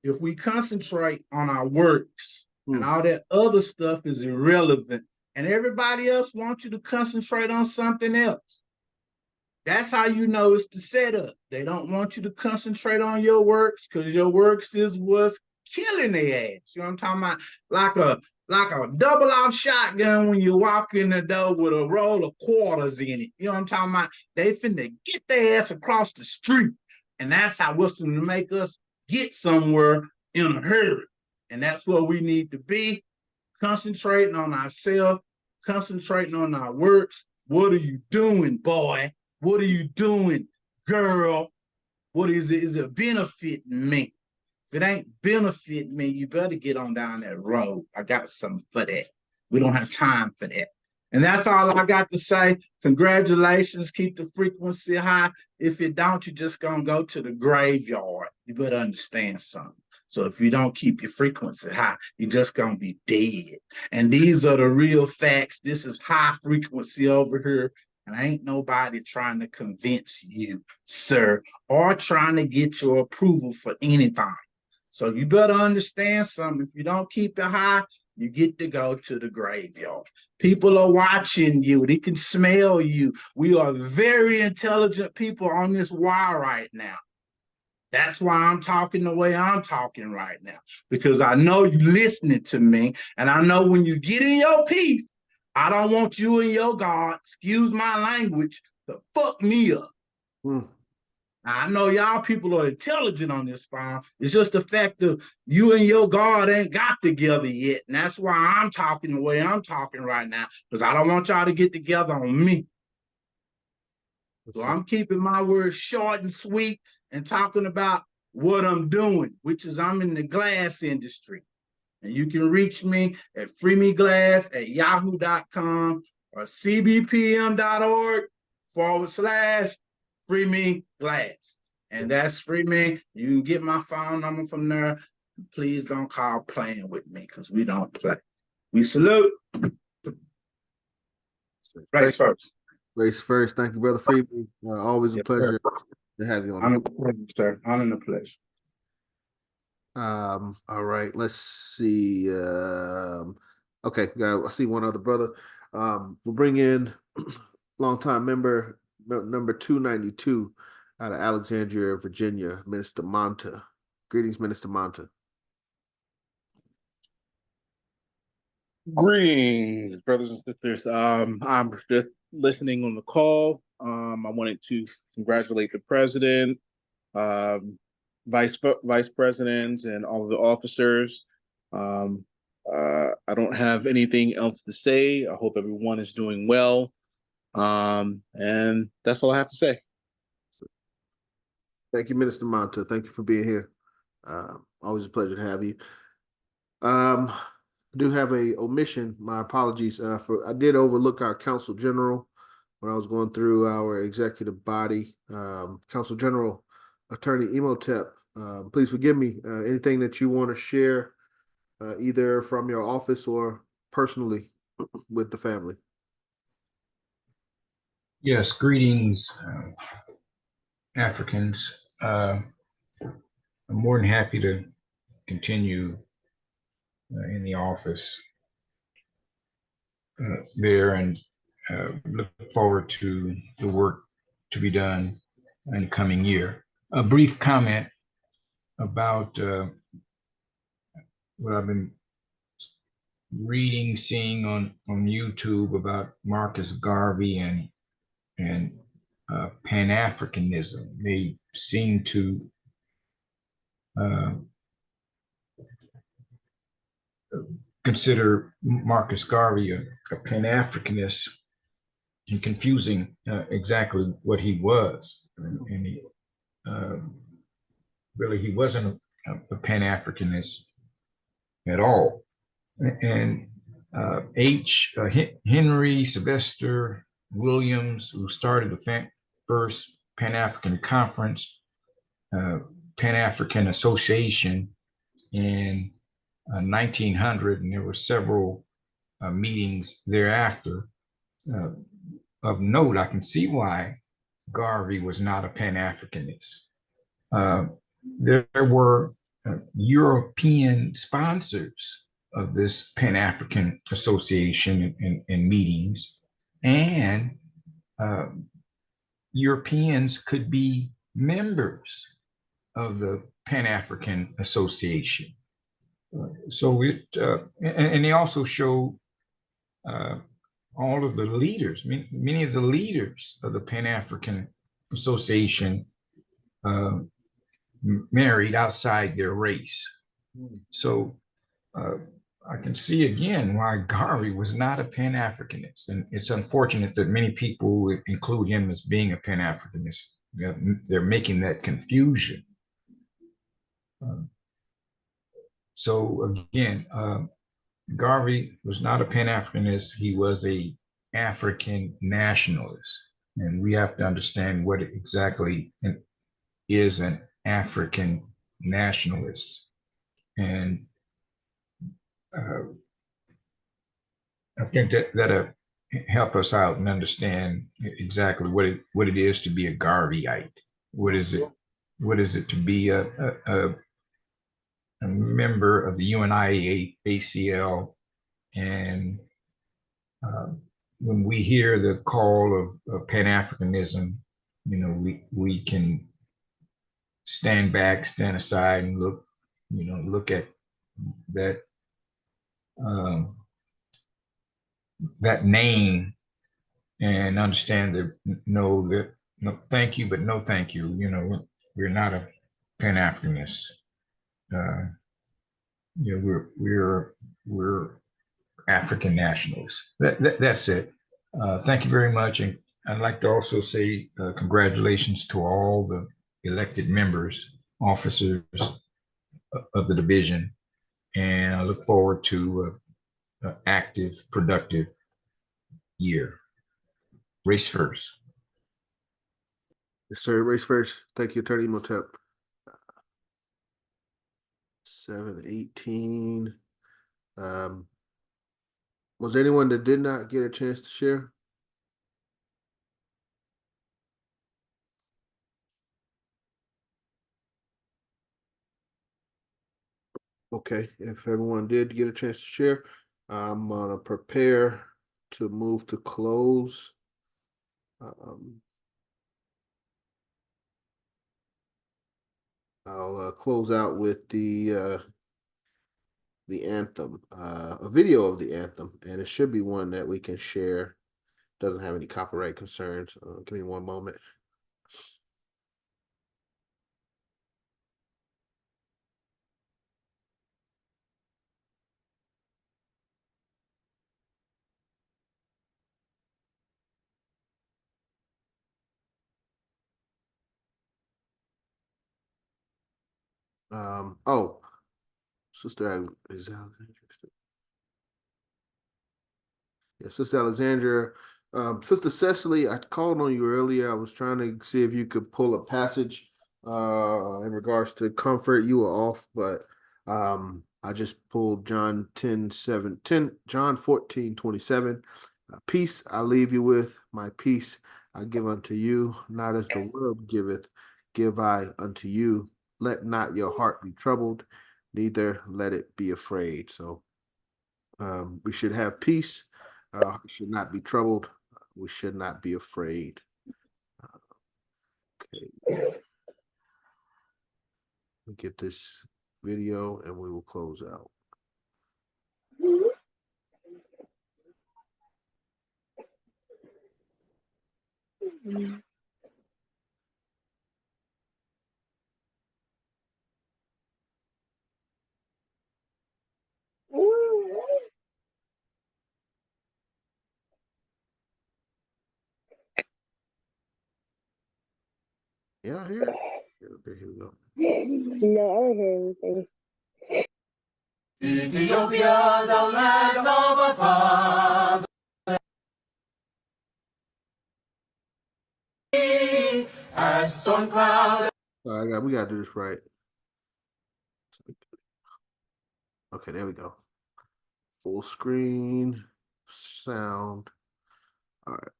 if we concentrate on our works. And all that other stuff is irrelevant. And everybody else wants you to concentrate on something else. That's how you know it's the setup. They don't want you to concentrate on your works because your works is what's killing their ass. You know what I'm talking about? Like a double-off shotgun when you walk in the door with a roll of quarters in it. You know what I'm talking about? They finna get their ass across the street. And that's how what's going to make us get somewhere in a hurry. And that's what we need to be, concentrating on ourselves, concentrating on our works. What are you doing, boy? What are you doing, girl? What is it? Is it benefiting me? If it ain't benefiting me, you better get on down that road. I got something for that. We don't have time for that. And that's all I got to say. Congratulations. Keep the frequency high. If you don't, you're just going to go to the graveyard. You better understand something. So if you don't keep your frequency high, you're just going to be dead. And these are the real facts. This is high frequency over here. And ain't nobody trying to convince you, sir, or trying to get your approval for anything. So you better understand something. If you don't keep it high, you get to go to the graveyard. People are watching you. They can smell you. We are very intelligent people on this wire right now. That's why I'm talking the way I'm talking right now, because I know you're listening to me, and I know when you get in your peace, I don't want you and your God, excuse my language, to fuck me up. I know y'all people are intelligent on this phone. It's just the fact that you and your God ain't got together yet, and that's why I'm talking the way I'm talking right now, because I don't want y'all to get together on me. So I'm keeping my words short and sweet and talking about what I'm doing, which is I'm in the glass industry. And you can reach me at freemeglass@yahoo.com or cbpm.org/freemeglass. And that's free me. You can get my phone number from there. Please don't call playing with me, because we don't play. We salute. Race first. Race first. Thank you, Brother Freeman. Always a pleasure to have you on. Honor the pleasure, sir. Honor the pleasure. All right, let's see. Okay, I see one other brother. We'll bring in longtime member number 292 out of Alexandria, Virginia, Minister Monta. Greetings, Minister Monta. Greetings, brothers and sisters. I'm just listening on the call. I wanted to congratulate the president, vice presidents, and all of the officers. I don't have anything else to say. I hope everyone is doing well. And that's all I have to say. Thank you, Minister Monta. Thank you for being here. Always a pleasure to have you. I do have a omission. My apologies. I did overlook our Counsel General when I was going through our executive body. Counsel General Attorney Imhotep, please forgive me. Anything that you want to share, either from your office or personally with the family? Yes, greetings, Africans. I'm more than happy to continue in the office there, and look forward to the work to be done in the coming year. A brief comment about what I've been reading, seeing on YouTube about Marcus Garvey and Pan-Africanism. They seem to consider Marcus Garvey a Pan-Africanist, and confusing exactly what he was. And he, really, he wasn't a Pan-Africanist at all. And Henry Sylvester Williams, who started the first Pan-African Conference, Pan-African Association in 1900, and there were several meetings thereafter. Of note, I can see why Garvey was not a Pan-Africanist. There were European sponsors of this Pan-African Association in meetings, and Europeans could be members of the Pan-African Association. So and they also show all of the leaders, many of the leaders of the Pan-African Association married outside their race. So I can see again why Garvey was not a Pan-Africanist. And it's unfortunate that many people include him as being a Pan-Africanist. They're making that confusion. So again, Garvey was not a Pan-Africanist. He was a African nationalist. And we have to understand what exactly is an African nationalist. And I think that help us out and understand exactly what it is to be a Garveyite. What is it? What is it to be a member of the UNIA-ACL? And when we hear the call of Pan-Africanism, you know, we can stand back, stand aside, and look at that that name and understand that no, thank you, but no thank you. You know, we're not a Pan-Africanist. You know, we're African nationalists. That's it. Thank you very much, and I'd like to also say congratulations to all the elected members, officers of the division, and I look forward to an active, productive year. Race first. Yes, sir. Race first. Thank you, Attorney Motep. 7:18. Was anyone that did not get a chance to share? Okay, if everyone did get a chance to share, I'm gonna prepare to move to close. I'll close out with the anthem, a video of the anthem, and it should be one that we can share. Doesn't have any copyright concerns. Give me one moment. Oh, Sister Sister Alexandria, Sister Cecily, I called on you earlier. I was trying to see if you could pull a passage in regards to comfort. You were off, but I just pulled John 10:7, John 14:27. Peace I leave you with, my peace I give unto you, not as the world giveth, give I unto you. Let not your heart be troubled, neither let it be afraid. So we should have peace. We should not be troubled. We should not be afraid. Okay. We'll get this video and we will close out. Yeah, here. Okay, here we go. No, I don't hear anything. Ethiopia, the land of our father, as storm cloud. All right, we gotta do this right. Okay, there we go. Full screen, sound. All right.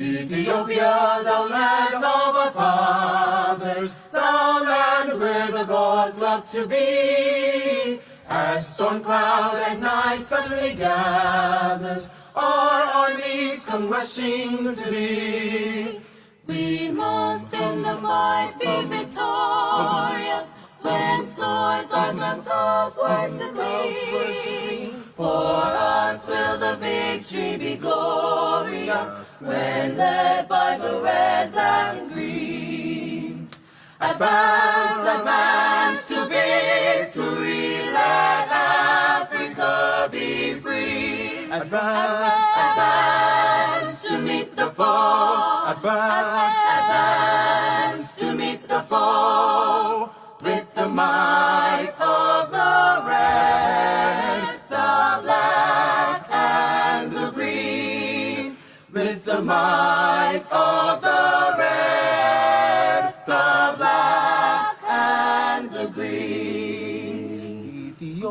Ethiopia, the land of our fathers, the land where the gods love to be. As storm cloud at night suddenly gathers, our armies come rushing to thee. We must in the fight be victorious, when swords are thrust outward to gleam. For us will the victory be glorious, when led by the red, black, and green. Advance, advance to victory, let Africa be free. Advance, advance to meet the foe. Advance, advance to meet the foe. With the might of the red, the black, and the green. With the might of the red, the black, and the green.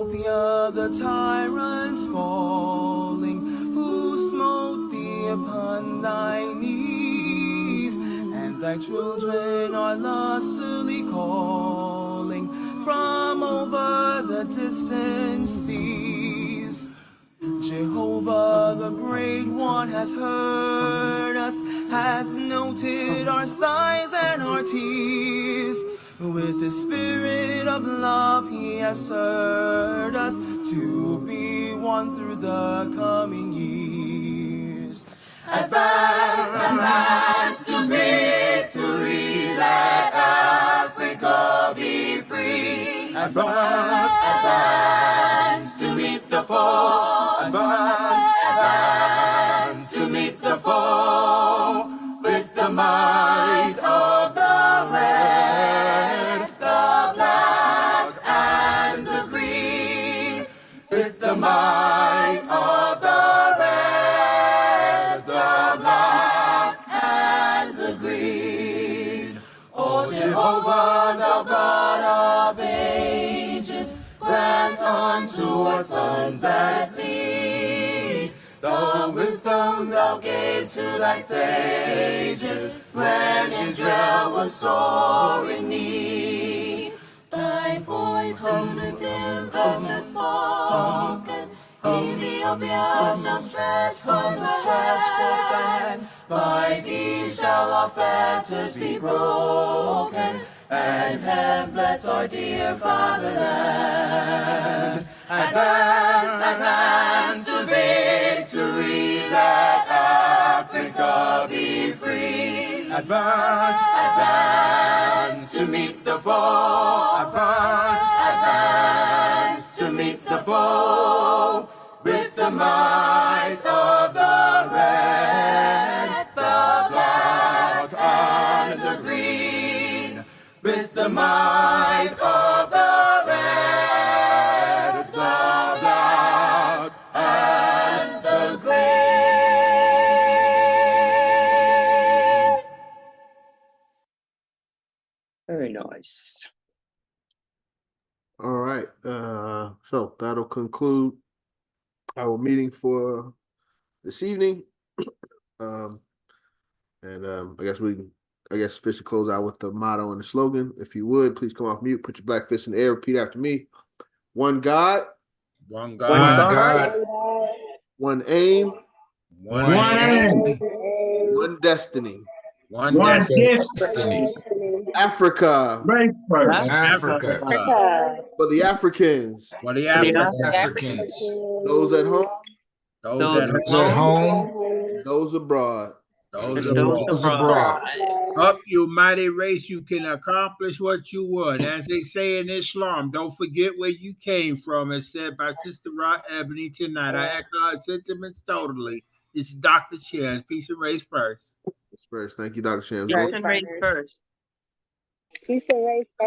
Ethiopia the tyrants falling, who smote thee upon thy knees, and thy children are lustily calling from over the distant seas. Jehovah the Great One has heard us, has noted our sighs and our tears. With the spirit of love he has stirred us to be one through the coming years. Advance, advance to victory, let Africa be free. Advance, advance to meet the foe. Advance, advance to meet the foe. With the might of the red, the black, and the green. With the might of the red, the black, and the green. O Jehovah, thou God of ages, grant unto us sons that thee the wisdom thou gave to thy sages when Israel was sore in need. Thy voice through the dim has spoken. Ethiopia shall stretch forth the hand. By thee shall our fetters be broken, and heaven bless our dear fatherland. Advance, advance to victory, let Africa be free. Advance, advance to meet the foe. Advance, advance to meet the foe. With the might of the red, the black, and the green. With the might of the red, the black, and the green. Very nice. All right. So that'll conclude our meeting for this evening. I guess officially close out with the motto and the slogan. If you would, please come off mute, put your black fist in the air, repeat after me. One God. One One God. God. One aim. One aim. One destiny. One destiny. Africa. Africa. For the Africans. For the Africans. Those at home. Those at home. Those abroad. Those abroad. Up, you mighty race, you can accomplish what you would. As they say in Islam, don't forget where you came from. As said by Sister Rod Ebony tonight. I echo her sentiments totally. It's Dr. Chen. Peace and race first. Thank you, Dr. Shams. Peace and race first. Peace and race first.